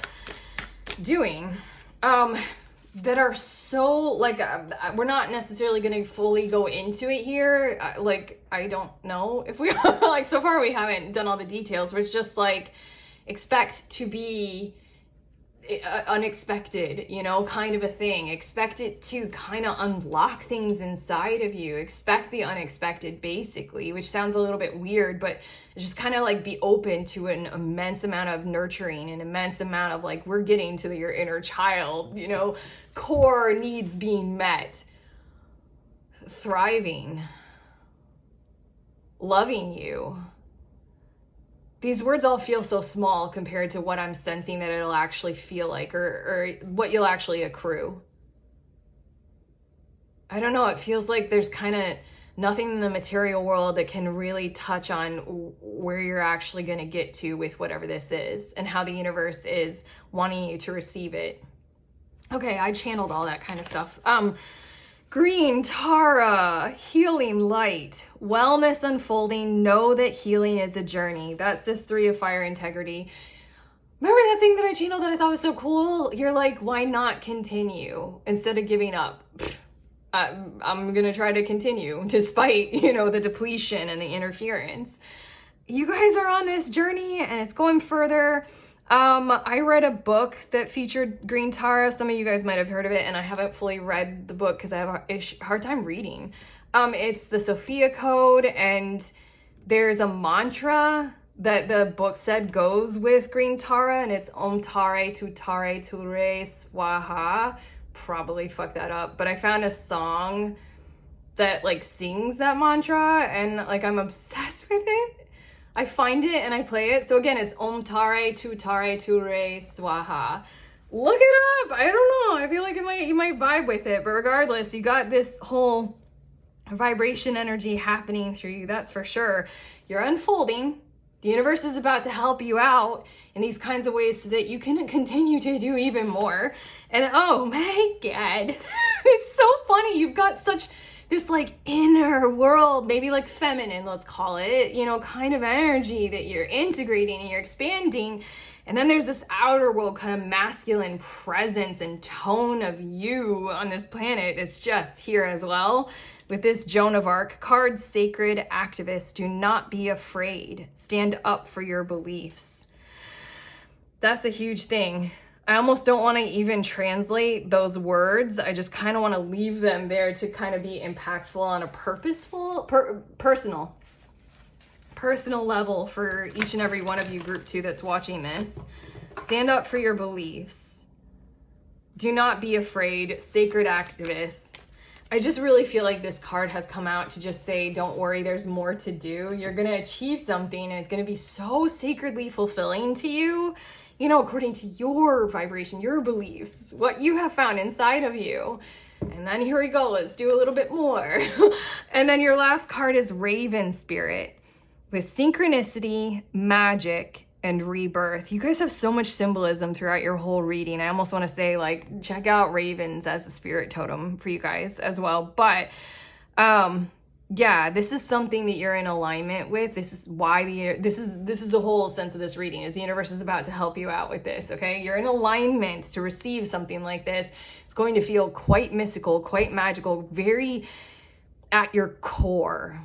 doing, that are so like, we're not necessarily going to fully go into it here. Like, I don't know if we like, so far we haven't done all the details, but it's just like, expect to be unexpected, you know, kind of a thing. Expect it to kind of unlock things inside of you. Expect the unexpected, basically, which sounds a little bit weird, but just kind of like be open to an immense amount of nurturing, an immense amount of like, we're getting to your inner child, you know, core needs being met, thriving, loving you. These words all feel so small compared to what I'm sensing that it'll actually feel like, or what you'll actually accrue. I don't know, it feels like there's kind of nothing in the material world that can really touch on where you're actually going to get to with whatever this is and how the universe is wanting you to receive it. Okay, I channeled all that kind of stuff. Green Tara, healing light, wellness unfolding, know that healing is a journey. That's this 3 of fire integrity. Remember that thing that I channeled that I thought was so cool? You're like, why not continue instead of giving up? I'm going to try to continue despite, you know, the depletion and the interference. You guys are on this journey and it's going further. I read a book that featured Green Tara. Some of you guys might have heard of it, and I haven't fully read the book because I have a hard time reading. It's the Sophia Code, and there's a mantra that the book said goes with Green Tara, and it's Om Tare Tu Tare Tu Re Swaha. Probably fucked that up, but I found a song that like sings that mantra, and like I'm obsessed with it. I find it and I play it. So again, it's Om Tare Tu Re Swaha. Look it up. I don't know. I feel like you might vibe with it, but regardless, you got this whole vibration energy happening through you. That's for sure. You're unfolding. The universe is about to help you out in these kinds of ways so that you can continue to do even more. And oh my God, it's so funny. You've got such this like inner world, maybe like feminine, let's call it, you know, kind of energy that you're integrating and you're expanding. And then there's this outer world kind of masculine presence and tone of you on this planet that's just here as well. With this Joan of Arc card, sacred activist, do not be afraid. Stand up for your beliefs. That's a huge thing. I almost don't want to even translate those words. I just kind of want to leave them there to kind of be impactful on a purposeful, personal level for each and every one of you, group 2, that's watching this. Stand up for your beliefs. Do not be afraid. Sacred activists. I just really feel like this card has come out to just say, don't worry, there's more to do. You're going to achieve something and it's going to be so sacredly fulfilling to you, you know, according to your vibration, your beliefs, what you have found inside of you. And then here we go, let's do a little bit more. And then your last card is Raven Spirit with synchronicity, magic, and rebirth. You guys have so much symbolism throughout your whole reading. I almost want to say, like, check out ravens as a spirit totem for you guys as well. But yeah, this is something that you're in alignment with. This is why this is the whole sense of this reading, is the universe is about to help you out with this. Okay, you're in alignment to receive something like this. It's going to feel quite mystical, quite magical, very at your core.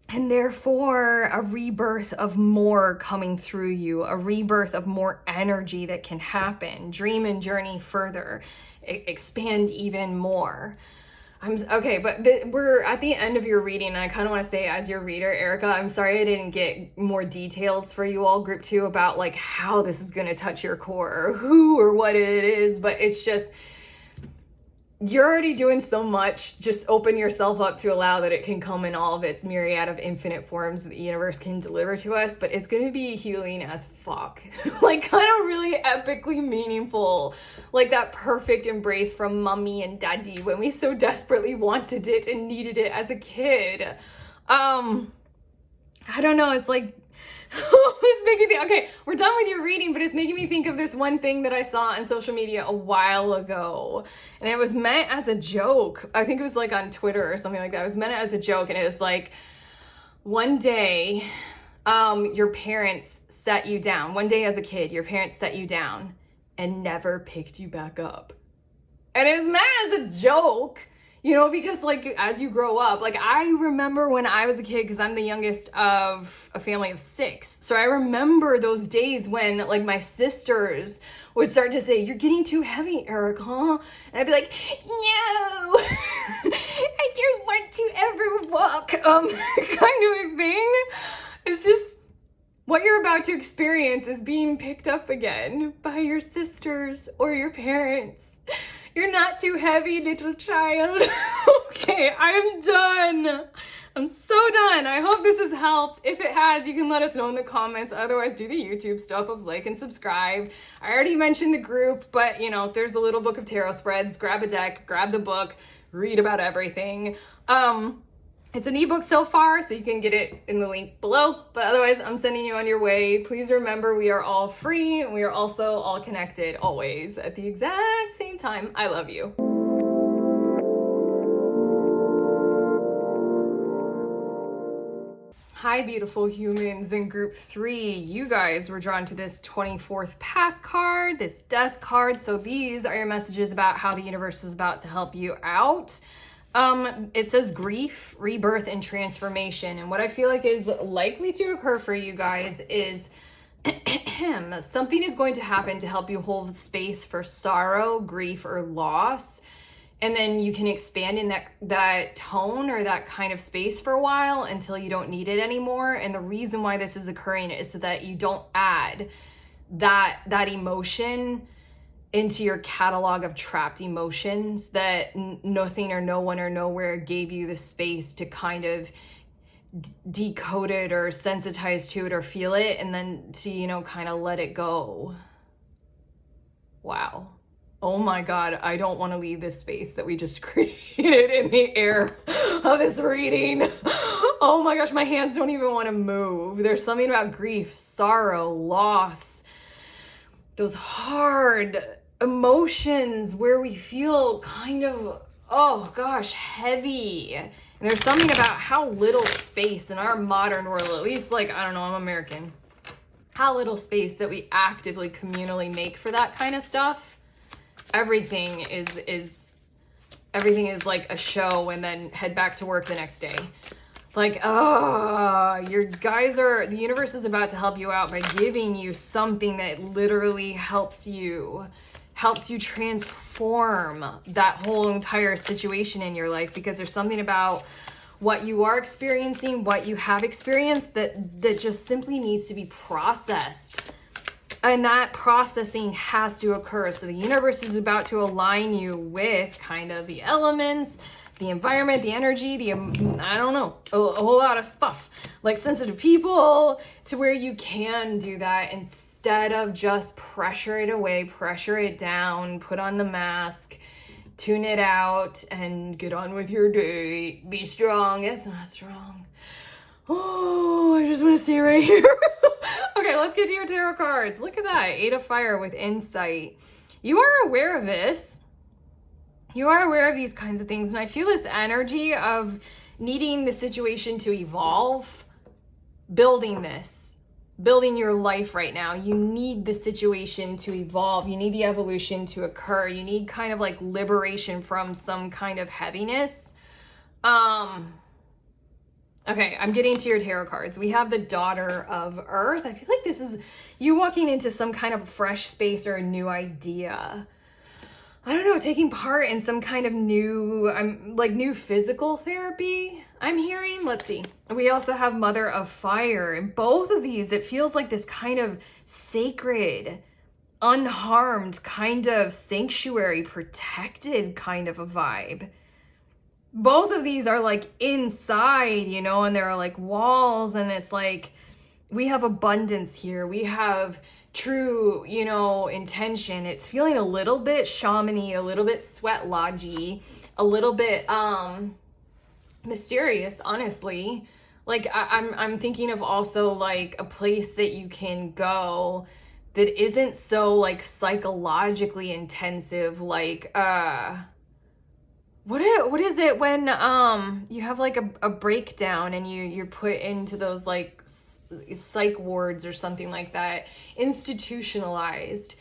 And therefore, a rebirth of more coming through you, a rebirth of more energy that can happen. Dream and journey further, expand even more. Okay, but we're at the end of your reading, and I kind of want to say, as your reader, Erica, I'm sorry I didn't get more details for you all, group 2, about like how this is going to touch your core, or who or what it is, but it's just, you're already doing so much. Just open yourself up to allow that it can come in all of its myriad of infinite forms that the universe can deliver to us, but it's going to be healing as fuck. Like, kind of really epically meaningful, like that perfect embrace from mommy and daddy when we so desperately wanted it and needed it as a kid. I don't know, it's like, it's making me think, okay, we're done with your reading, but it's making me think of this one thing that I saw on social media a while ago, and it was meant as a joke. I think it was like on Twitter or something like that. It was meant as a joke, and it was like, one day, your parents set you down. One day as a kid, your parents set you down and never picked you back up. And it was meant as a joke. You know, because like as you grow up, like I remember when I was a kid, because I'm the youngest of a family of 6. So I remember those days when like my sisters would start to say, "You're getting too heavy, Eric, huh?" And I'd be like, "No, I don't want to ever walk," kind of a thing. It's just what you're about to experience is being picked up again by your sisters or your parents. You're not too heavy, little child. Okay, I'm done. I'm so done. I hope this has helped. If it has, you can let us know in the comments. Otherwise, do the YouTube stuff of like and subscribe. I already mentioned the group, but you know, there's the little book of tarot spreads. Grab a deck, grab the book, read about everything. It's an ebook so far, so you can get it in the link below. But otherwise, I'm sending you on your way. Please remember, we are all free, and we are also all connected always at the exact same time. I love you. Hi, beautiful humans in group 3. You guys were drawn to this 24th path card, this death card. So these are your messages about how the universe is about to help you out. It says grief, rebirth, and transformation. And what I feel like is likely to occur for you guys is something is going to happen to help you hold space for sorrow, grief, or loss. And then you can expand in that tone or that kind of space for a while until you don't need it anymore. And the reason why this is occurring is so that you don't add that emotion into your catalog of trapped emotions that nothing or no one or nowhere gave you the space to kind of decode it or sensitize to it or feel it, and then to, you know, kind of let it go. Wow. Oh my God, I don't want to leave this space that we just created in the air of this reading. Oh my gosh, my hands don't even want to move. There's something about grief, sorrow, loss, those hard emotions where we feel kind of, oh gosh, heavy. And there's something about how little space in our modern world, at least like, I don't know, I'm American, how little space that we actively, communally make for that kind of stuff. Everything is like a show and then head back to work the next day. Like, the universe is about to help you out by giving you something that literally helps you transform that whole entire situation in your life, because there's something about what you are experiencing, what you have experienced that just simply needs to be processed. And that processing has to occur. So the universe is about to align you with kind of the elements, the environment, the energy, I don't know, a whole lot of stuff, like sensitive people, to where you can do that instead of just pressure it away, pressure it down, put on the mask, tune it out, and get on with your day. Be strong. It's not strong. Oh, I just want to stay right here. Okay, let's get to your tarot cards. Look at that, 8 of Fire with insight. You are aware of this. You are aware of these kinds of things, and I feel this energy of needing the situation to evolve, building your life right now. You need the situation to evolve. You need the evolution to occur. You need kind of like liberation from some kind of heaviness. Okay, I'm getting to your tarot cards. We have the Daughter of Earth. I feel like this is you walking into some kind of fresh space or a new idea. I don't know, taking part in some kind of new physical therapy, I'm hearing. Let's see. We also have Mother of Fire. And both of these, it feels like this kind of sacred, unharmed, kind of sanctuary, protected kind of a vibe. Both of these are like inside, you know, and there are like walls, and it's like we have abundance here. We have true, you know, intention. It's feeling a little bit shamany, a little bit sweat lodgy, a little bit mysterious, honestly. Like I'm thinking of also like a place that you can go that isn't so like psychologically intensive, like what is it when you have like a breakdown and you're put into those like psych wards or something like that, institutionalized.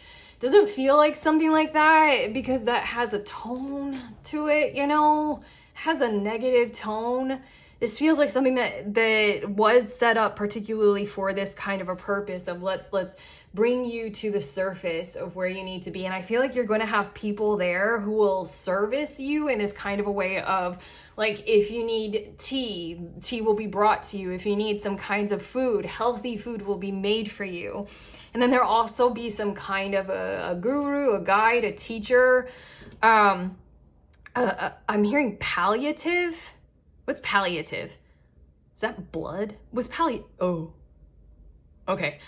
Doesn't feel like something like that because that has a tone to it, you know, has a negative tone. This feels like something that was set up particularly for this kind of a purpose of let's bring you to the surface of where you need to be. And I feel like you're going to have people there who will service you in this kind of a way of, like, if you need tea will be brought to you. If you need some kinds of food, healthy food will be made for you. And then there'll also be some kind of a guru, a guide, a teacher. I'm hearing palliative. What's palliative? Is that blood? Oh. Okay.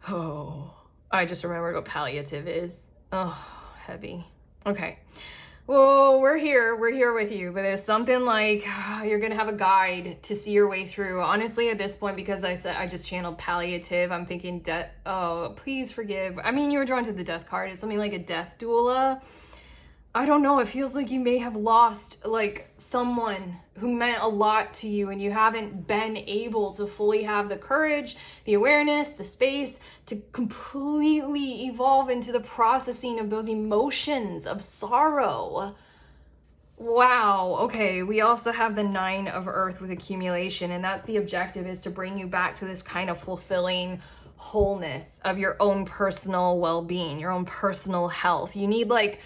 Oh. I just remembered what palliative is. Oh, heavy. Okay. Well, we're here with you, but there's something like you're gonna have a guide to see your way through. Honestly, at this point, because I just channeled palliative, I'm thinking death. Oh, please forgive. I mean, you were drawn to the death card. It's something like a death doula. I don't know. It feels like you may have lost like someone who meant a lot to you, and you haven't been able to fully have the courage, the awareness, the space to completely evolve into the processing of those emotions of sorrow. Wow. Okay. We also have the 9 of Earth with accumulation, and that's the objective, is to bring you back to this kind of fulfilling wholeness of your own personal well-being, your own personal health. You need like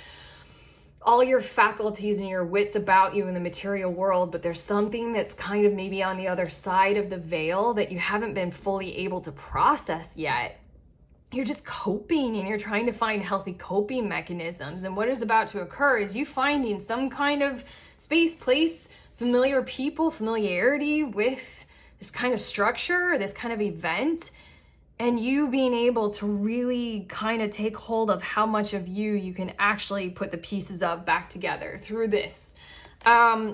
all your faculties and your wits about you in the material world, but there's something that's kind of maybe on the other side of the veil that you haven't been fully able to process yet. You're just coping, and you're trying to find healthy coping mechanisms. And what is about to occur is you finding some kind of space, place, familiar people, familiarity with this kind of structure, this kind of event, and you being able to really kind of take hold of how much of you can actually put the pieces of back together through this.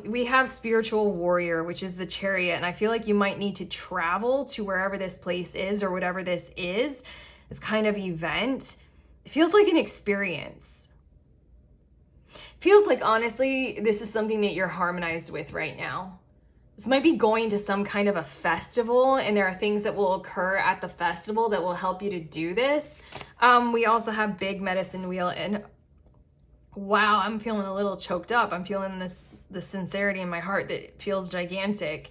We have spiritual warrior, which is the Chariot, and I feel like you might need to travel to wherever this place is or whatever this is, this kind of event. It feels like an experience. Feels like, honestly, this is something that you're harmonized with right now. This might be going to some kind of a festival, and there are things that will occur at the festival that will help you to do this. We also have big medicine wheel, and wow, I'm feeling a little choked up. I'm feeling the sincerity in my heart that feels gigantic.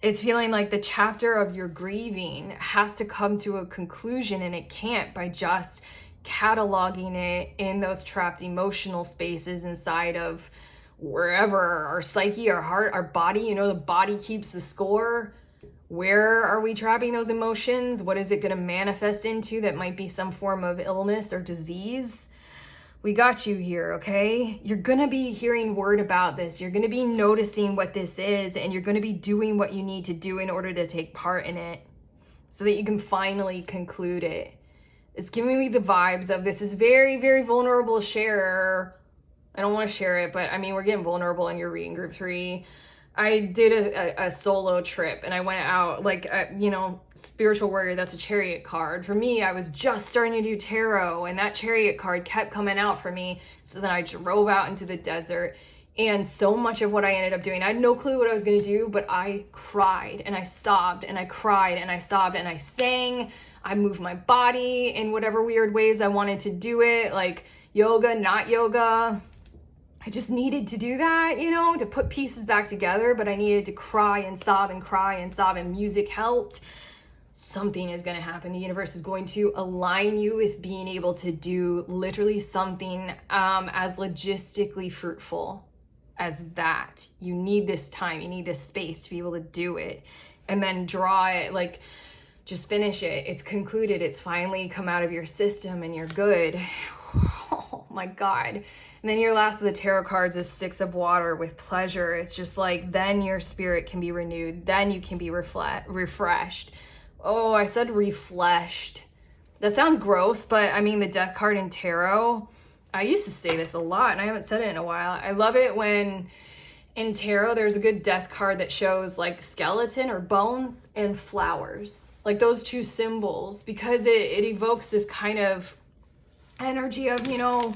It's feeling like the chapter of your grieving has to come to a conclusion, and it can't by just cataloging it in those trapped emotional spaces inside of wherever, our psyche, our heart, our body. You know, the body keeps the score. Where are we trapping those emotions? What is it going to manifest into that might be some form of illness or disease? We got you here, okay? You're going to be hearing word about this. You're going to be noticing what this is, and you're going to be doing what you need to do in order to take part in it so that you can finally conclude it. It's giving me the vibes of this is very, very vulnerable share. I don't want to share it, but I mean, we're getting vulnerable in your reading group 3. I did a solo trip, and I went out like, you know, spiritual warrior, that's a Chariot card. For me, I was just starting to do tarot, and that Chariot card kept coming out for me. So then I drove out into the desert, and so much of what I ended up doing, I had no clue what I was going to do, but I cried and I sobbed and I cried and I sobbed and I sang. I moved my body in whatever weird ways I wanted to do it, like yoga, not yoga. I just needed to do that, you know, to put pieces back together, but I needed to cry and sob and cry and sob, and music helped. Something is going to happen. The universe is going to align you with being able to do literally something as logistically fruitful as that. You need this time, you need this space to be able to do it, and then draw it, like just finish it. It's concluded. It's finally come out of your system and you're good. Oh my God. And then your last of the tarot cards is 6 of water with pleasure. It's just like, then your spirit can be renewed. Then you can be refreshed. Oh, I said refleshed. That sounds gross, but I mean, the death card in tarot, I used to say this a lot and I haven't said it in a while. I love it when in tarot, there's a good death card that shows like skeleton or bones and flowers, like those two symbols, because it evokes this kind of energy of, you know,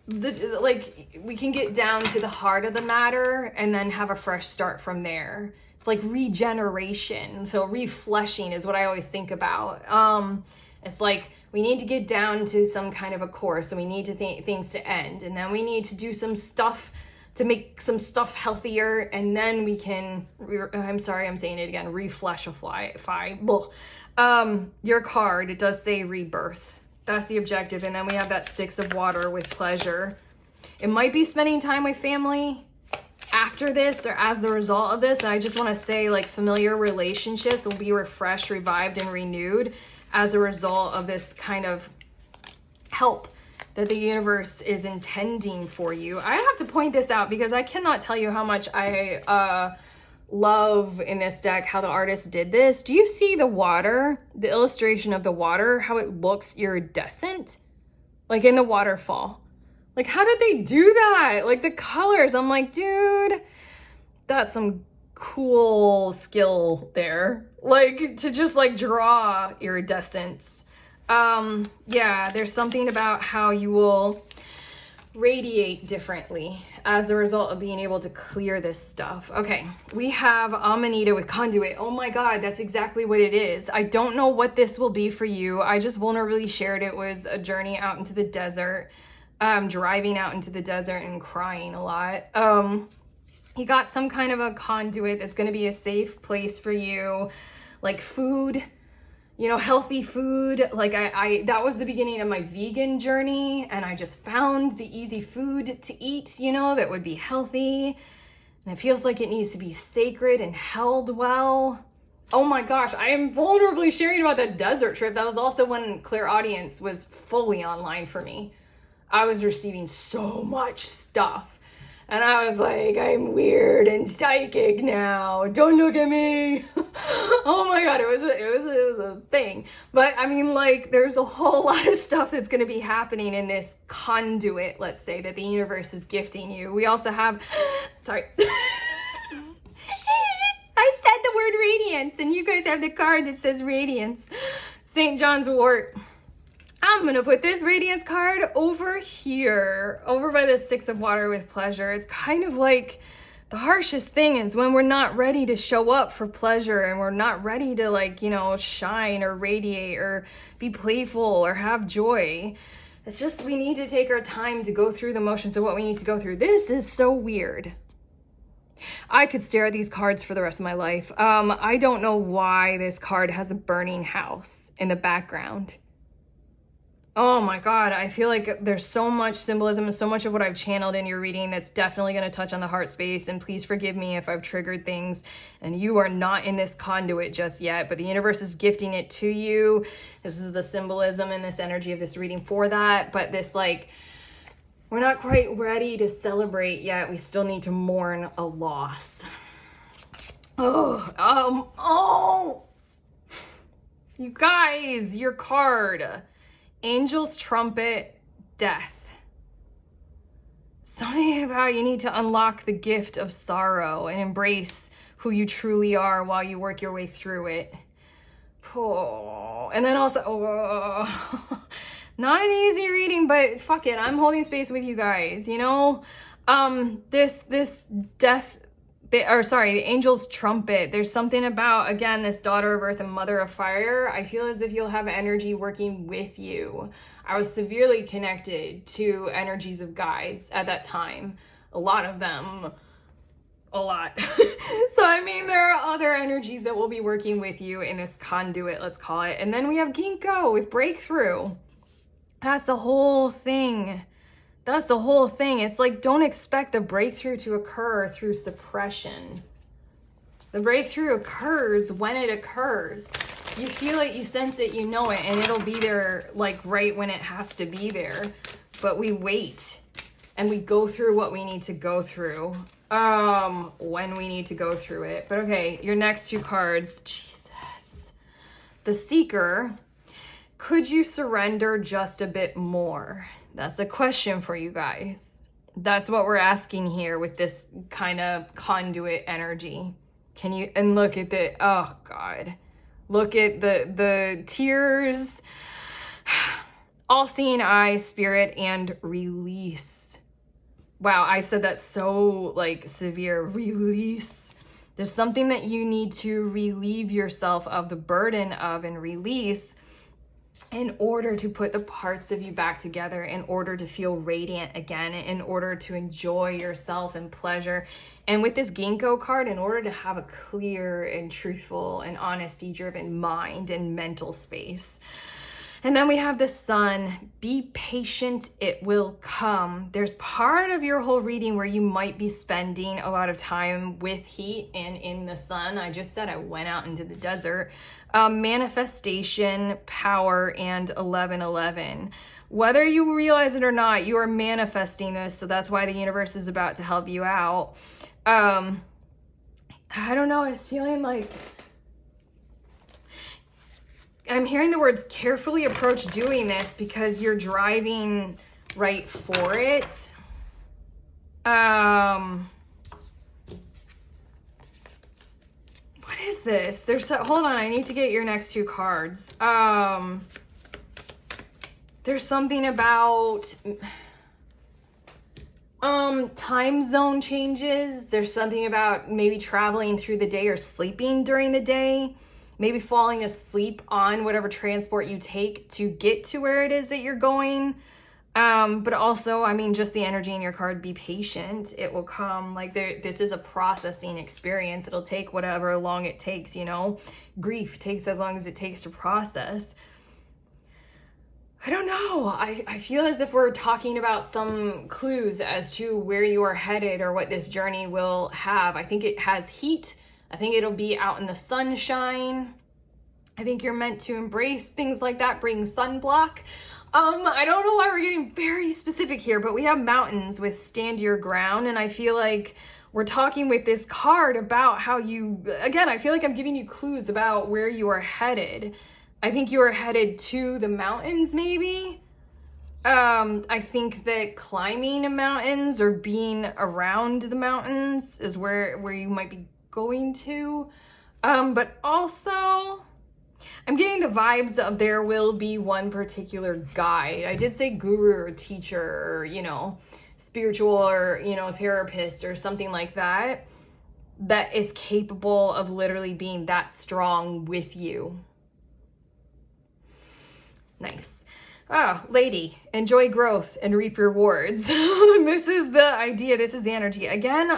like we can get down to the heart of the matter and then have a fresh start from there. It's like regeneration. So refleshing is what I always think about. It's like We need to get down to some kind of a course, and we need to things to end, and then we need to do some stuff to make some stuff healthier, and then we can, I'm sorry, I'm saying it again, refleshify. Your card, it does say rebirth. That's the objective. And then we have that 6 of water with pleasure. It might be spending time with family after this or as the result of this. And I just want to say, like, familiar relationships will be refreshed, revived, and renewed as a result of this kind of help that the universe is intending for you. I have to point this out because I cannot tell you how much I love in this deck how the artist did this. Do you see the water, the illustration of the water, how it looks iridescent? Like in the waterfall. Like, how did they do that? Like the colors, I'm like, dude, that's some cool skill there. Like to just like draw iridescence. Yeah, there's something about how you will radiate differently as a result of being able to clear this stuff. Okay, we have Amanita with Conduit. Oh my God, that's exactly what it is. I don't know what this will be for you. I just vulnerably shared it was a journey out into the desert, driving out into the desert and crying a lot. You got some kind of a conduit that's going to be a safe place for you, like food, you know, healthy food. Like I that was the beginning of my vegan journey, and I just found the easy food to eat, you know, that would be healthy. And it feels like it needs to be sacred and held well. Oh my gosh, I am vulnerably sharing about that desert trip. That was also when Clairaudience was fully online for me. I was receiving so much stuff. And I was like, I'm weird and psychic now. Don't look at me. Oh my God, it was a thing. But I mean, like, there's a whole lot of stuff that's going to be happening in this conduit, let's say, that the universe is gifting you. We also have, sorry. I said the word radiance, and you guys have the card that says radiance. St. John's wort. I'm going to put this radiance card over here, over by the 6 of water with pleasure. It's kind of like the harshest thing is when we're not ready to show up for pleasure, and we're not ready to, like, you know, shine or radiate or be playful or have joy. It's just we need to take our time to go through the motions of what we need to go through. This is so weird. I could stare at these cards for the rest of my life. I don't know why this card has a burning house in the background. Oh my God, I feel like there's so much symbolism and so much of what I've channeled in your reading that's definitely going to touch on the heart space. And please forgive me if I've triggered things and you are not in this conduit just yet, but the universe is gifting it to you. This is the symbolism and this energy of this reading for that. But this, like, we're not quite ready to celebrate yet. We still need to mourn a loss. You guys, your card. Angel's Trumpet, Death. Something about you need to unlock the gift of sorrow and embrace who you truly are while you work your way through it. Oh, and then also, not an easy reading, but fuck it, I'm holding space with you guys, you know? This death, the Angel's Trumpet, there's something about, again, this daughter of earth and mother of fire. I feel as if you'll have energy working with you. I was severely connected to energies of guides at that time. A lot of them. A lot. So, I mean, there are other energies that will be working with you in this conduit, let's call it. And then we have Ginkgo with Breakthrough. That's the whole thing. That's the whole thing. It's like, don't expect the breakthrough to occur through suppression. The breakthrough occurs when it occurs. You feel it, you sense it, you know it, and it'll be there, like, right when it has to be there. But we wait, and we go through what we need to go through, when we need to go through it. But okay, your next 2 cards. Jesus. The Seeker. Could you surrender just a bit more? That's a question for you guys. That's what we're asking here with this kind of conduit energy. Can you, and look at the, oh God, look at the tears, all-seeing eye, spirit, and release. Wow, I said that so, like, severe. Release. There's something that you need to relieve yourself of the burden of and release. in order to put the parts of you back together, in order to feel radiant again, in order to enjoy yourself and pleasure. And with this Ginkgo card, in order to have a clear and truthful and honesty-driven mind and mental space. And then we have the Sun. Be patient, it will come. There's part of your whole reading where you might be spending a lot of time with heat and in the sun. I just said I went out into the desert. Manifestation, power, and 1111. Whether you realize it or not, you are manifesting this, so that's why the universe is about to help you out. I don't know, I was feeling like I'm hearing the words carefully approach doing this because you're driving right for it. What is this? Hold on, I need to get your next two cards. There's something about time zone changes. There's something about maybe traveling through the day or sleeping during the day. Maybe falling asleep on whatever transport you take to get to where it is that you're going. But also, I mean, just the energy in your card, be patient. It will come. Like, this is a processing experience. It'll take whatever long it takes, you know. Grief takes as long as it takes to process. I don't know. I feel as if we're talking about some clues as to where you are headed or what this journey will have. I think it has heat. I think it'll be out in the sunshine. I think you're meant to embrace things like that, bring sunblock. I don't know why we're getting very specific here, but we have mountains with stand your ground, and I feel like we're talking with this card about how you, again, I feel like I'm giving you clues about where you are headed. I think you are headed to the mountains, maybe. I think that climbing mountains or being around the mountains is where you might be going to, but also I'm getting the vibes of there will be one particular guide. I did say guru or teacher or, you know, spiritual or, you know, therapist or something like that, that is capable of literally being that strong with you. Nice. Oh, lady, enjoy growth and reap rewards. This is the idea. This is the energy. Again,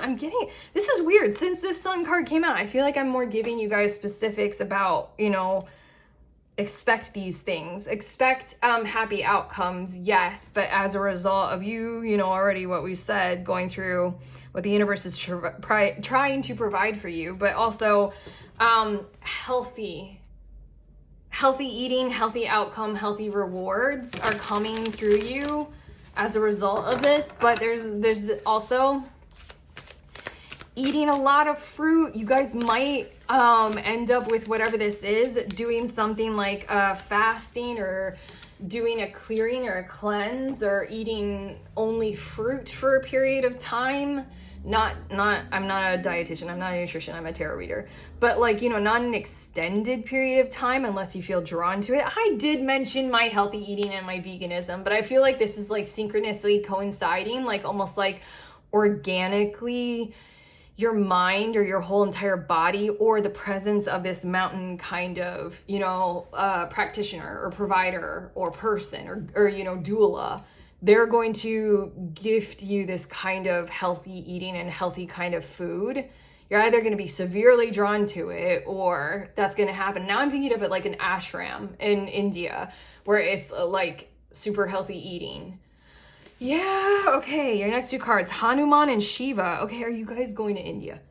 this is weird. Since this Sun card came out, I feel like I'm more giving you guys specifics about, you know, expect these things. Expect happy outcomes, yes. But as a result of you know, already what we said, going through what the universe is trying to provide for you, but also healthy eating, healthy outcome, healthy rewards are coming through you as a result of this. But there's also eating a lot of fruit. You guys might end up with whatever this is, doing something like fasting or doing a clearing or a cleanse or eating only fruit for a period of time. I'm not a dietitian, I'm not a nutrition, I'm a tarot reader, but like, you know, not an extended period of time unless you feel drawn to it. I did mention my healthy eating and my veganism, but I feel like this is like synchronously coinciding, like almost like organically your mind or your whole entire body or the presence of this mountain kind of, you know, practitioner or provider or person or, you know, doula. They're going to gift you this kind of healthy eating and healthy kind of food. You're either going to be severely drawn to it or that's going to happen. Now I'm thinking of it like an ashram in India where it's like super healthy eating. Yeah, okay, your next two cards, Hanuman and Shiva. Okay, are you guys going to India?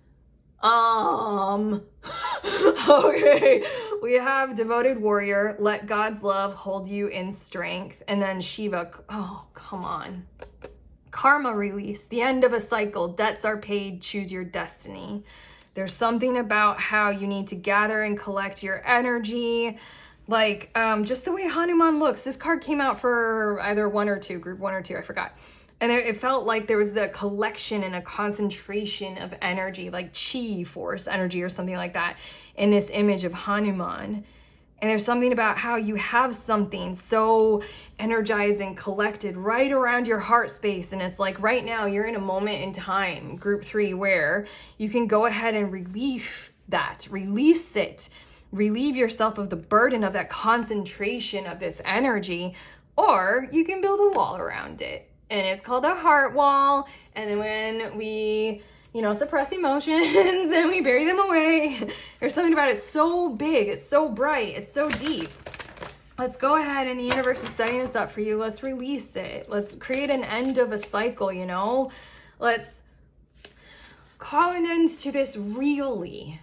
Okay, we have devoted warrior, let God's love hold you in strength, and then Shiva, oh, come on. Karma release, the end of a cycle, debts are paid, choose your destiny. There's something about how you need to gather and collect your energy, like just the way Hanuman looks. This card came out for either one or two, group one or two, I forgot. And it felt like there was the collection and a concentration of energy, like chi force energy or something like that, in this image of Hanuman. And there's something about how you have something so energized and collected right around your heart space. And it's like right now you're in a moment in time, group 3, where you can go ahead and release it. relieve yourself of the burden of that concentration of this energy, or you can build a wall around it. And it's called a heart wall. And when we, suppress emotions and we bury them away, there's something about it so big, it's so bright, it's so deep. Let's go ahead, and the universe is setting this up for you. Let's release it. Let's create an end of a cycle, Let's call an end to this really.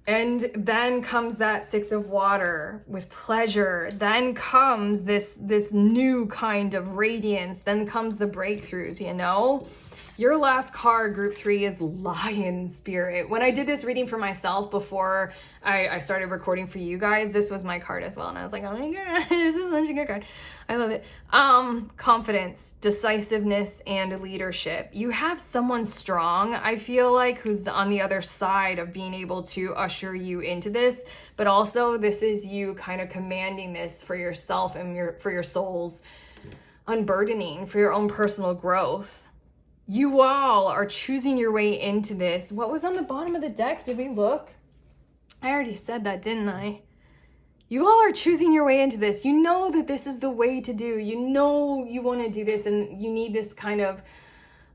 And then comes that 6 of water with pleasure. Then comes this new kind of radiance. Then comes the breakthroughs, Your last card, group 3, is Lion Spirit. When I did this reading for myself before I started recording for you guys, this was my card as well. And I was like, oh my God, this is such a good card. I love it. Confidence, decisiveness, and leadership. You have someone strong, I feel like, who's on the other side of being able to usher you into this. But also, this is you kind of commanding this for yourself and for your soul's unburdening, for your own personal growth. You all are choosing your way into this. What was on the bottom of the deck? Did we look? I already said that, didn't I? You all are choosing your way into this. You know that this is the way to do. You know you want to do this, and you need this kind of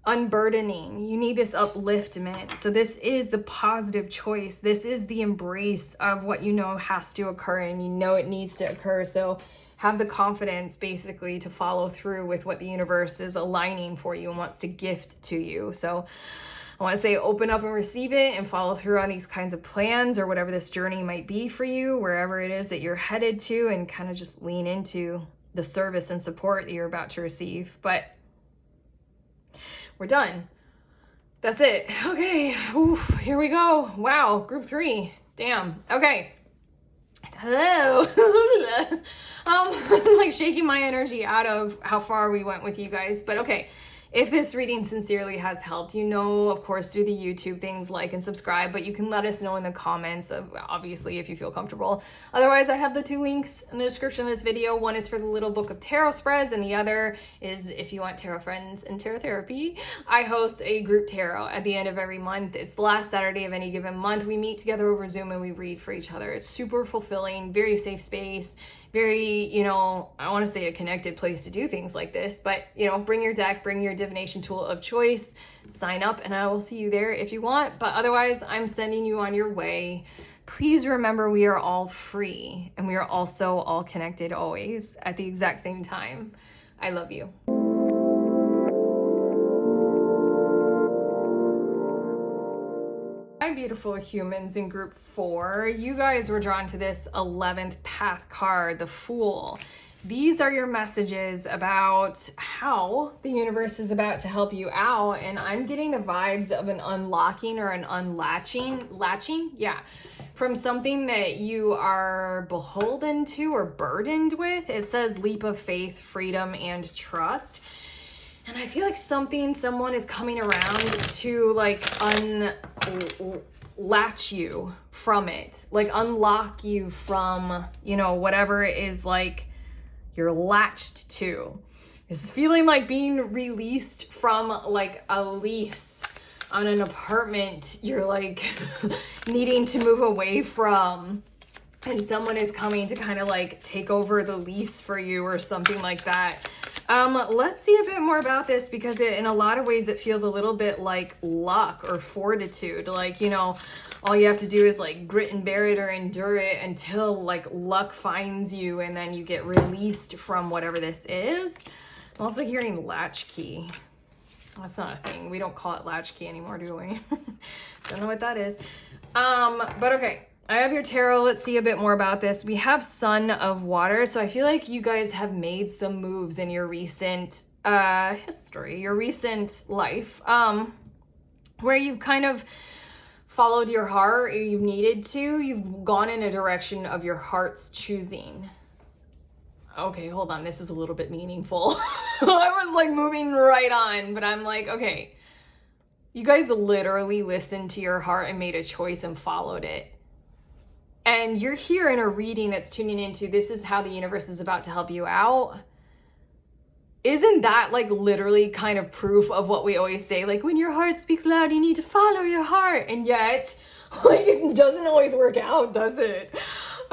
unburdening. You need this upliftment. So this is the positive choice. This is the embrace of what has to occur, and it needs to occur. So have the confidence basically to follow through with what the universe is aligning for you and wants to gift to you. So I want to say open up and receive it and follow through on these kinds of plans or whatever this journey might be for you, wherever it is that you're headed to, and kind of just lean into the service and support that you're about to receive. But we're done. That's it. Okay. Oof, here we go. Wow. Group 3. Damn. Okay. Hello. I'm like shaking my energy out of how far we went with you guys. But okay, if this reading sincerely has helped, of course, do the YouTube things, like and subscribe, but you can let us know in the comments, obviously, if you feel comfortable. Otherwise, I have the 2 links in the description of this video. One is for the Little Book of Tarot spreads, and the other is if you want tarot friends and tarot therapy. I host a group tarot at the end of every month. It's the last Saturday of any given month. We meet together over Zoom and we read for each other. It's super fulfilling, very safe space, very, I want to say a connected place to do things like this, but, bring your deck, bring your divination tool of choice, sign up, and I will see you there if you want. But otherwise, I'm sending you on your way. Please remember, we are all free, and we are also all connected always at the exact same time. I love you. Hi, beautiful humans in group 4. You guys were drawn to this 11th path card, the Fool. These are your messages about how the universe is about to help you out, and I'm getting the vibes of an unlocking or an latching, from something that you are beholden to or burdened with. It says leap of faith, freedom, and trust. And I feel like someone is coming around to like latch you from it, like unlock you from, whatever it is like you're latched to. It's feeling like being released from like a lease on an apartment you're like needing to move away from. And someone is coming to kind of like take over the lease for you or something like that. Let's see a bit more about this, because in a lot of ways it feels a little bit like luck or fortitude. Like, all you have to do is like grit and bear it or endure it until like luck finds you, and then you get released from whatever this is. I'm also hearing latchkey. That's not a thing. We don't call it latchkey anymore, do we? Don't know what that is. But okay. I have your tarot. Let's see a bit more about this. We have Son of Water. So I feel like you guys have made some moves in your recent history, your recent life, where you've kind of followed your heart, or you've needed to. You've gone in a direction of your heart's choosing. Okay, hold on. This is a little bit meaningful. I was like moving right on, but I'm like, okay. You guys literally listened to your heart and made a choice and followed it. And you're here in a reading that's tuning into, this is how the universe is about to help you out. Isn't that like literally kind of proof of what we always say? Like, when your heart speaks loud, you need to follow your heart. And yet, like, it doesn't always work out, does it?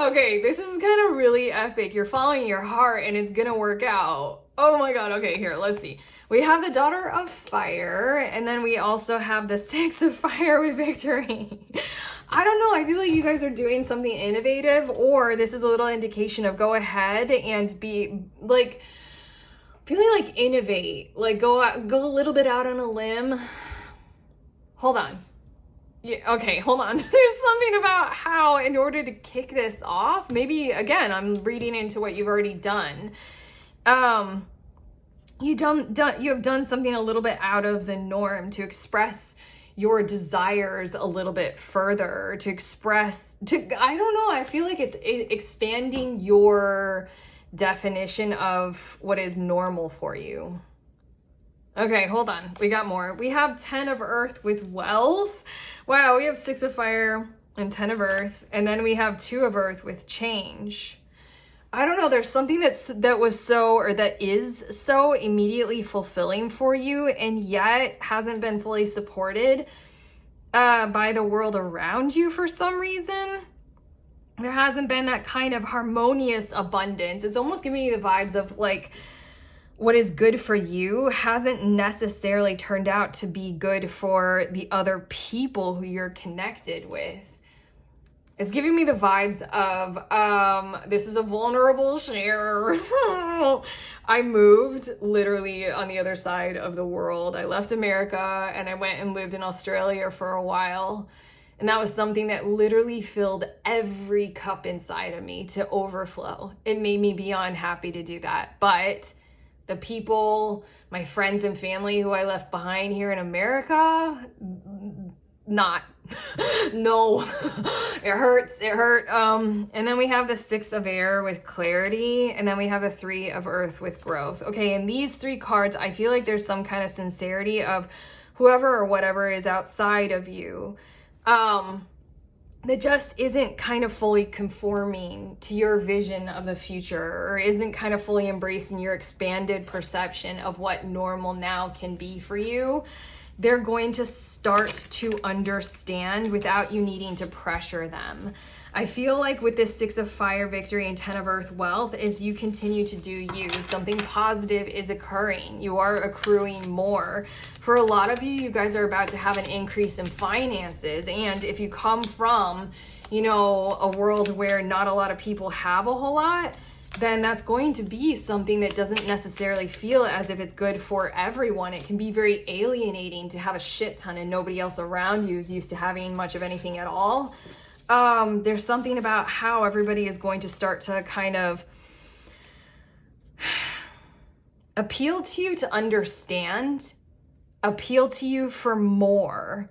Okay, this is kind of really epic. You're following your heart and it's gonna work out. Oh my God. Okay, here, let's see. We have the Daughter of Fire, and then we also have the Six of Fire with Victory. I don't know. I feel like you guys are doing something innovative, or this is a little indication of go ahead and be like, feeling like innovate, like go a little bit out on a limb. Hold on. Yeah, okay, hold on. There's something about how, in order to kick this off, maybe again, I'm reading into what you've already done. You have done something a little bit out of the norm to express your desires a little bit further, I don't know, I feel like it's expanding your definition of what is normal for you. Okay, hold on. We got more. We have 10 of Earth with wealth. Wow, we have 6 of Fire and 10 of Earth. And then we have 2 of Earth with change. I don't know, there's something that is so immediately fulfilling for you and yet hasn't been fully supported by the world around you for some reason. There hasn't been that kind of harmonious abundance. It's almost giving you the vibes of like, what is good for you hasn't necessarily turned out to be good for the other people who you're connected with. It's giving me the vibes of, this is a vulnerable share. I moved literally on the other side of the world. I left America and I went and lived in Australia for a while. And that was something that literally filled every cup inside of me to overflow. It made me beyond happy to do that. But the people, my friends and family who I left behind here in America, not. No. It hurts. It hurt. And then we have the 6 of Air with clarity, and then we have the 3 of Earth with growth. Okay, in these 3 cards, I feel like there's some kind of sincerity of whoever or whatever is outside of you. That just isn't kind of fully conforming to your vision of the future, or isn't kind of fully embracing your expanded perception of what normal now can be for you. They're going to start to understand without you needing to pressure them. I feel like with this 6 of Fire Victory and 10 of Earth wealth, as you continue to do you, something positive is occurring. You are accruing more. For a lot of you, you guys are about to have an increase in finances. And if you come from, a world where not a lot of people have a whole lot, then that's going to be something that doesn't necessarily feel as if it's good for everyone. It can be very alienating to have a shit ton and nobody else around you is used to having much of anything at all. There's something about how everybody is going to start to kind of appeal to you to understand, appeal to you for more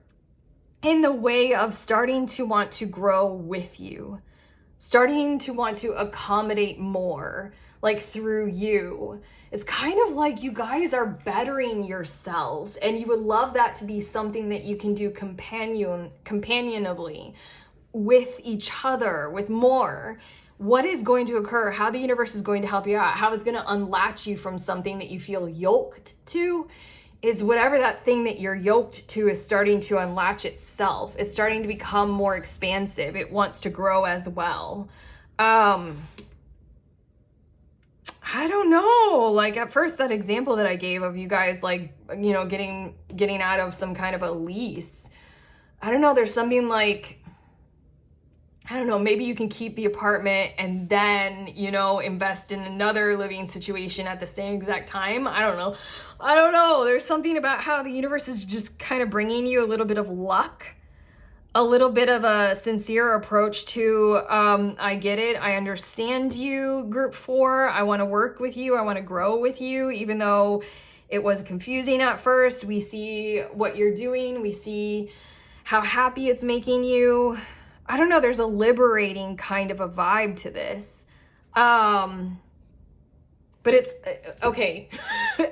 in the way of starting to want to grow with you, starting to want to accommodate more, like through you. It's kind of like you guys are bettering yourselves, and you would love that to be something that you can do companionably with each other, with more. What is going to occur, how the universe is going to help you out, how it's going to unlatch you from something that you feel yoked to, is whatever that thing that you're yoked to is starting to unlatch itself. It's starting to become more expansive. It wants to grow as well. I don't know. Like at first, that example that I gave of you guys, like, getting out of some kind of a lease. I don't know. There's something like, I don't know, maybe you can keep the apartment and then, invest in another living situation at the same exact time. I don't know. There's something about how the universe is just kind of bringing you a little bit of luck, a little bit of a sincere approach to, I get it. I understand you, group 4. I want to work with you. I want to grow with you, even though it was confusing at first. We see what you're doing. We see how happy it's making you. I don't know, there's a liberating kind of a vibe to this. But it's, okay,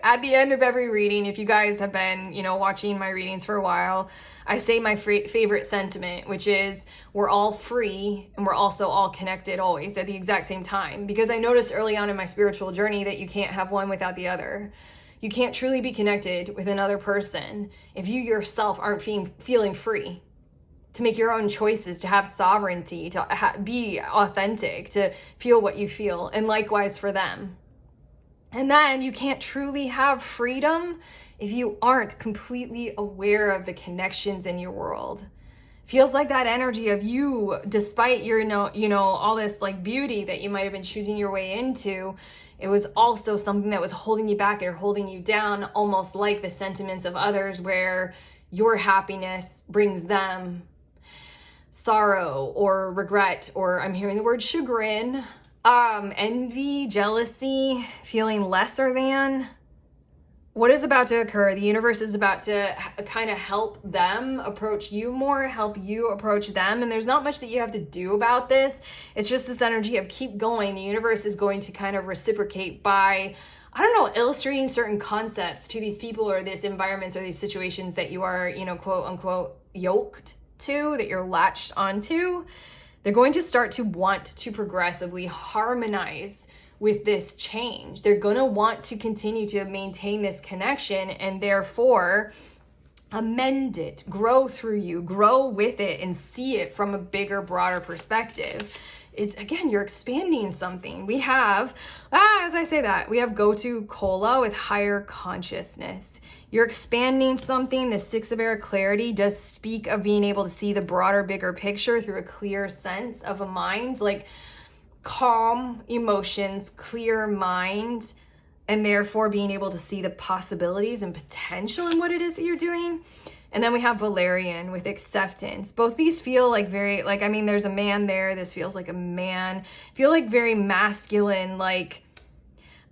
at the end of every reading, if you guys have been, watching my readings for a while, I say my favorite sentiment, which is we're all free and we're also all connected always at the exact same time. Because I noticed early on in my spiritual journey that you can't have one without the other. You can't truly be connected with another person if you yourself aren't feeling free. to make your own choices, to have sovereignty, to be authentic, to feel what you feel, and likewise for them. And then you can't truly have freedom if you aren't completely aware of the connections in your world. Feels like that energy of you, despite your, all this like beauty that you might have been choosing your way into, it was also something that was holding you back or holding you down, almost like the sentiments of others, where your happiness brings them sorrow or regret, or I'm hearing the word chagrin, envy, jealousy, feeling lesser than. What is about to occur? The universe is about to kind of help them approach you more, help you approach them. And there's not much that you have to do about this. It's just this energy of keep going. The universe is going to kind of reciprocate by, I don't know, illustrating certain concepts to these people or these environments or these situations that you are, quote unquote, yoked to, that you're latched onto. They're going to start to want to progressively harmonize with this change. They're going to want to continue to maintain this connection and therefore amend it, grow through you, grow with it, and see it from a bigger, broader perspective. Is again, you're expanding something. We have, as I say that, we have Gotu Kola with higher consciousness. You're expanding something. The Six of Air clarity does speak of being able to see the broader, bigger picture through a clear sense of a mind, like calm emotions, clear mind, and therefore being able to see the possibilities and potential in what it is that you're doing. And then we have Valerian with acceptance. Both these feel like very, like, I mean, there's a man there. This feels like a man. Feel like very masculine, like,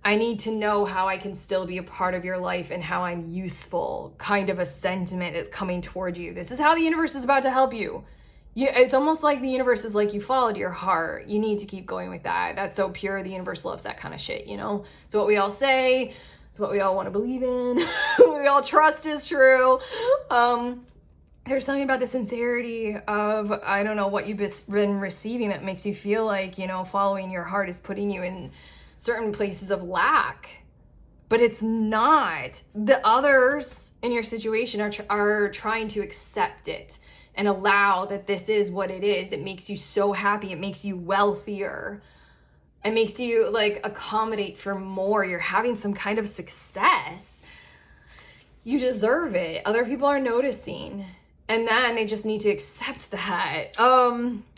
I need to know how I can still be a part of your life and how I'm useful, kind of a sentiment that's coming toward you. This is how the universe is about to help you. It's almost like the universe is like, you followed your heart. You need to keep going with that. That's so pure. The universe loves that kind of shit, It's what we all say. It's what we all want to believe in. We all trust is true. There's something about the sincerity of, I don't know, what you've been receiving that makes you feel like, following your heart is putting you in certain places of lack. But it's not. The others in your situation are trying to accept it and allow that this is what it is. It makes you so happy. It makes you wealthier. It makes you like accommodate for more. You're having some kind of success. You deserve it. Other people are noticing. And then they just need to accept that.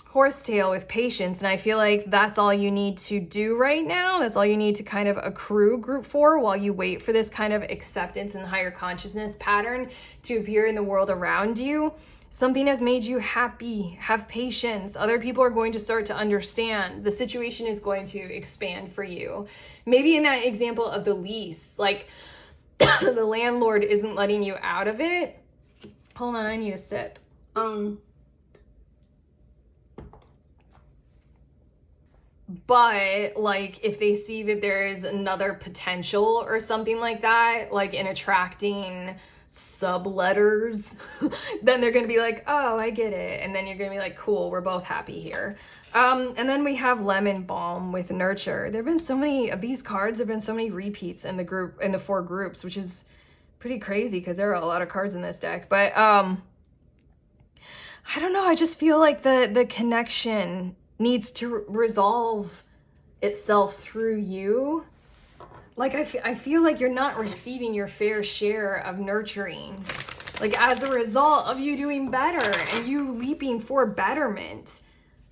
Horsetail with patience. And I feel like that's all you need to do right now. That's all you need to kind of accrue group 4 while you wait for this kind of acceptance and higher consciousness pattern to appear in the world around you. Something has made you happy. Have patience. Other people are going to start to understand. The situation is going to expand for you. Maybe in that example of the lease, like the landlord isn't letting you out of it. Hold on, I need a sip. But like if they see that there is another potential or something like that, like in attracting subletters, then they're going to be like, oh, I get it. And then you're going to be like, cool, we're both happy here. And then we have Lemon Balm with Nurture. There have been so many of these cards. There have been so many repeats in the 4 groups, which is pretty crazy because there are a lot of cards in this deck. But I don't know. I just feel like the connection needs to resolve itself through you. Like, I feel like you're not receiving your fair share of nurturing. Like, as a result of you doing better and you leaping for betterment.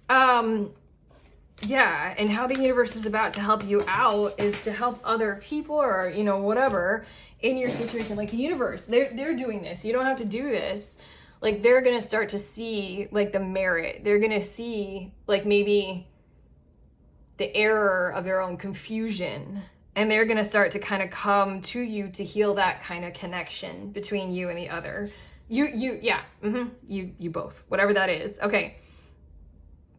Yeah, and how the universe is about to help you out is to help other people or, whatever in your situation. Like, the universe, they're doing this. You don't have to do this. Like, they're going to start to see, like, the merit. They're going to see, like, maybe the error of their own confusion. And they're going to start to kind of come to you to heal that kind of connection between you and the other. You both, whatever that is. Okay.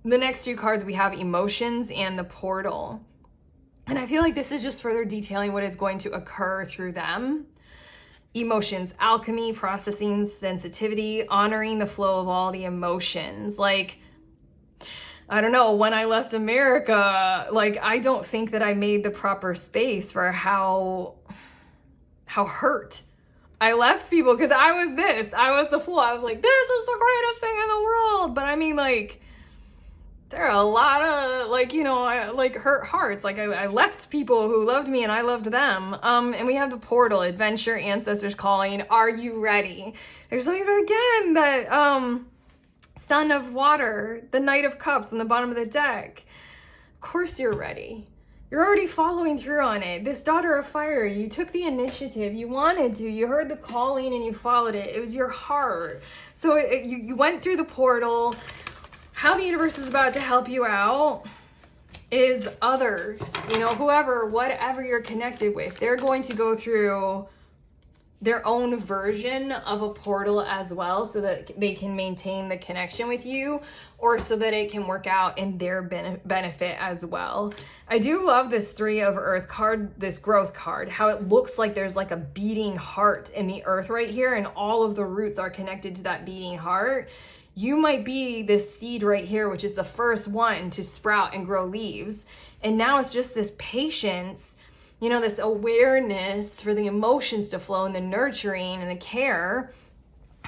The next 2 cards, we have Emotions and the Portal. And I feel like this is just further detailing what is going to occur through them. Emotions, alchemy, processing, sensitivity, honoring the flow of all the emotions. Like, I don't know, when I left America, like, I don't think that I made the proper space for how hurt I left people because I was the fool. I was like, this is the greatest thing in the world. But I mean, like, there are a lot of, like, you know, hurt hearts. Like, I left people who loved me and I loved them. And we have the portal, adventure, ancestors calling. Are you ready? There's like, again, that, Son of Water, the Knight of Cups on the bottom of the deck. Of course you're ready. You're already following through on it. This Daughter of Fire, you took the initiative. You wanted to. You heard the calling and you followed it. It was your heart. So you went through the portal. How the universe is about to help you out is others. You know, whoever, whatever you're connected with, they're going to go through their own version of a portal as well, so that they can maintain the connection with you, or so that it can work out in their benefit as well. I do love this 3 of Earth card, this growth card, how it looks like there's like a beating heart in the earth right here, and all of the roots are connected to that beating heart. You might be this seed right here, which is the first one to sprout and grow leaves. And now it's just this patience, you know, this awareness for the emotions to flow, and the nurturing and the care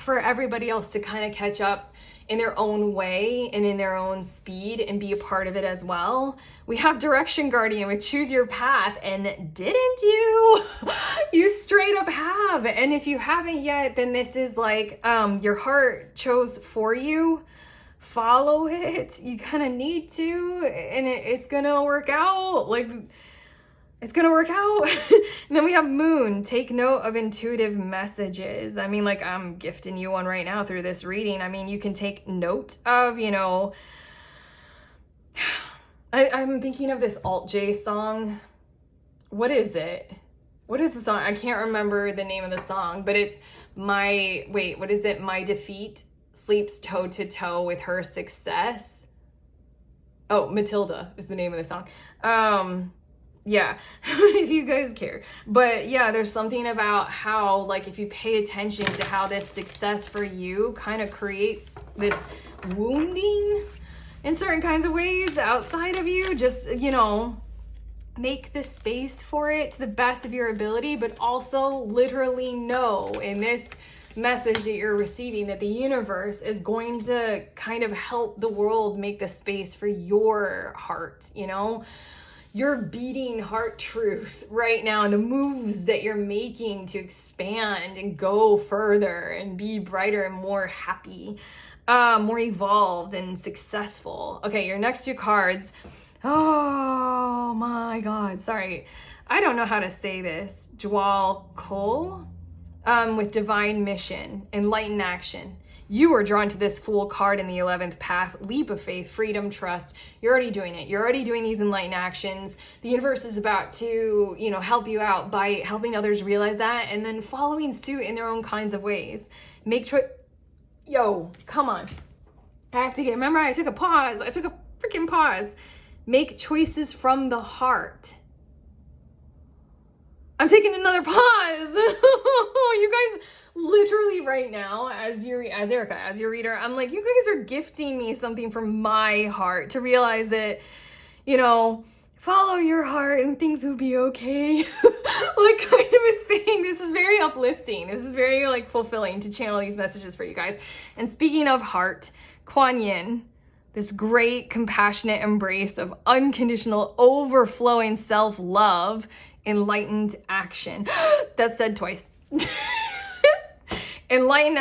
for everybody else to kind of catch up in their own way and in their own speed and be a part of it as well. We have Direction Guardian with Choose Your Path, and didn't you? You straight up have. And if you haven't yet, then this is like your heart chose for you. Follow it. You kind of need to, and it's gonna work out. Like, it's gonna work out. And then we have Moon. Take note of intuitive messages. I mean, like, I'm gifting you one right now through this reading. I mean, you can take note of, you know, I'm thinking of this Alt J song. What is it? What is the song? I can't remember the name of the song, but it's what is it? My defeat sleeps toe to toe with her success. Oh, Matilda is the name of the song. Yeah, if you guys care. But yeah, there's something about how, like, if you pay attention to how this success for you kind of creates this wounding in certain kinds of ways outside of you, just, you know, make the space for it to the best of your ability, but also literally know in this message that you're receiving that the universe is going to kind of help the world make the space for your heart, you know? Your beating heart truth right now, and the moves that you're making to expand and go further and be brighter and more happy, more evolved and successful. Okay, your next 2 cards. Oh my God, sorry. I don't know how to say this. Jwal Kul, with Divine Mission, Enlightened Action. You are drawn to this Fool card in the 11th path, leap of faith, freedom, trust. You're already doing it. You're already doing these enlightened actions. The universe is about to, you know, help you out by helping others realize that, and then following suit in their own kinds of ways. Make choice. Yo, come on. I have to remember, I took a pause. I took a freaking pause. Make choices from the heart. I'm taking another pause. You guys, literally right now, as Erica, as your reader, I'm like, you guys are gifting me something from my heart to realize that, you know, follow your heart and things will be okay. Like, kind of a thing. This is very uplifting. This is very, like, fulfilling to channel these messages for you guys. And speaking of heart, Kuan Yin, this great compassionate embrace of unconditional overflowing self-love, enlightened action. That's said twice. Enlightened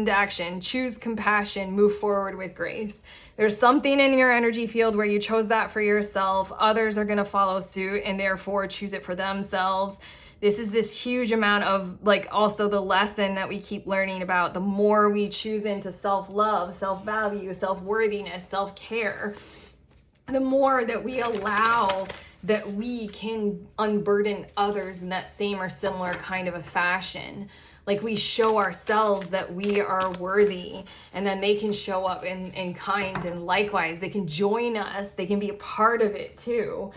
action, choose compassion, move forward with grace. There's something in your energy field where you chose that for yourself. Others are going to follow suit and therefore choose it for themselves. This is this huge amount of, like, also the lesson that we keep learning about. The more we choose into self-love, self-value, self-worthiness, self-care, the more that we allow that we can unburden others in that same or similar kind of a fashion. Like, we show ourselves that we are worthy, and then they can show up in kind, and likewise, they can join us. They can be a part of it too.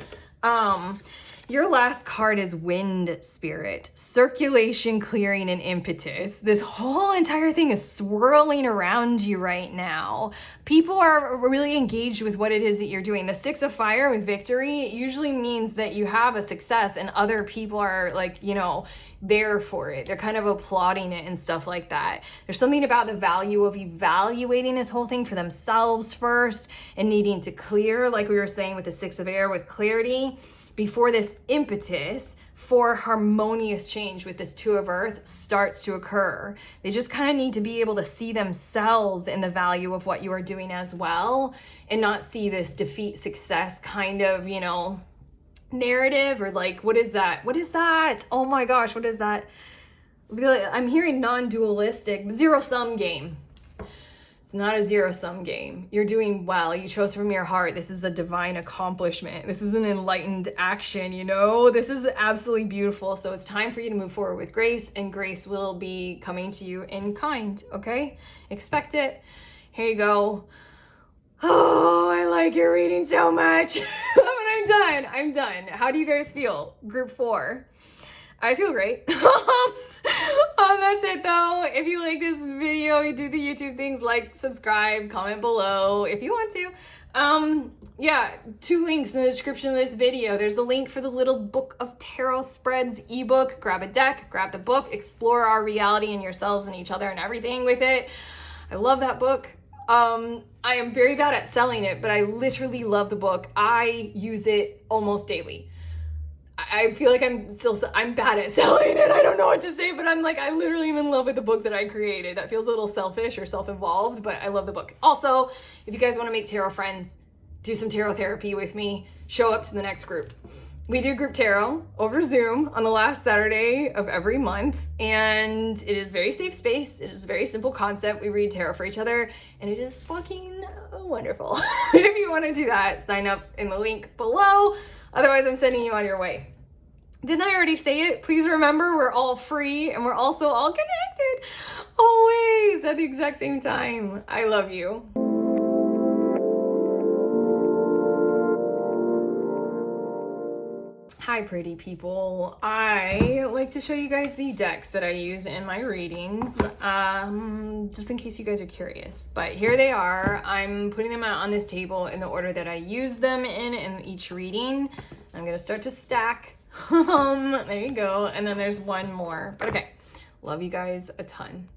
Your last card is Wind Spirit, circulation, clearing, and impetus. This whole entire thing is swirling around you right now. People are really engaged with what it is that you're doing. The Six of Fire with victory usually means that you have a success and other people are like, you know, there for it. They're kind of applauding it and stuff like that. There's something about the value of evaluating this whole thing for themselves first and needing to clear, like we were saying with the Six of Air with clarity, before this impetus for harmonious change with this Two of Earth starts to occur. They just kind of need to be able to see themselves in the value of what you are doing as well and not see this defeat success kind of, you know, narrative or like, what is that? What is that? Oh my gosh, what is that? I'm hearing non-dualistic, zero-sum game. It's not a zero-sum game. You're doing well. You chose from your heart. This is a divine accomplishment. This is an enlightened action, you know? This is absolutely beautiful. So it's time for you to move forward with grace, and grace will be coming to you in kind, okay? Expect it. Here you go. Oh, I like your reading so much. But I'm done. How do you guys feel? Group 4. I feel great. That's it though. If you like this video, you do the YouTube things, like, subscribe, comment below if you want to. Yeah, 2 links in the description of this video. There's the link for the Little Book of Tarot Spreads ebook. Grab a deck, grab the book, explore our reality and yourselves and each other and everything with it. I love that book. I am very bad at selling it, but I literally love the book. I use it almost daily. I feel like I'm bad at selling it. I don't know what to say, but I'm like, I literally am in love with the book that I created. That feels a little selfish or self-involved, but I love the book. Also, if you guys want to make tarot friends, do some tarot therapy with me, show up to the next group. We do group tarot over Zoom on the last Saturday of every month, and it is very safe space. It is a very simple concept. We read tarot for each other, and it is fucking wonderful. If you want to do that, sign up in the link below. Otherwise, I'm sending you on your way. Didn't I already say it? Please remember, we're all free and we're also all connected. Always at the exact same time. I love you. Hi, pretty people. I like to show you guys the decks that I use in my readings, just in case you guys are curious. But here they are. I'm putting them out on this table in the order that I use them in each reading. I'm gonna start to stack. There you go. And then there's one more. But okay, love you guys a ton.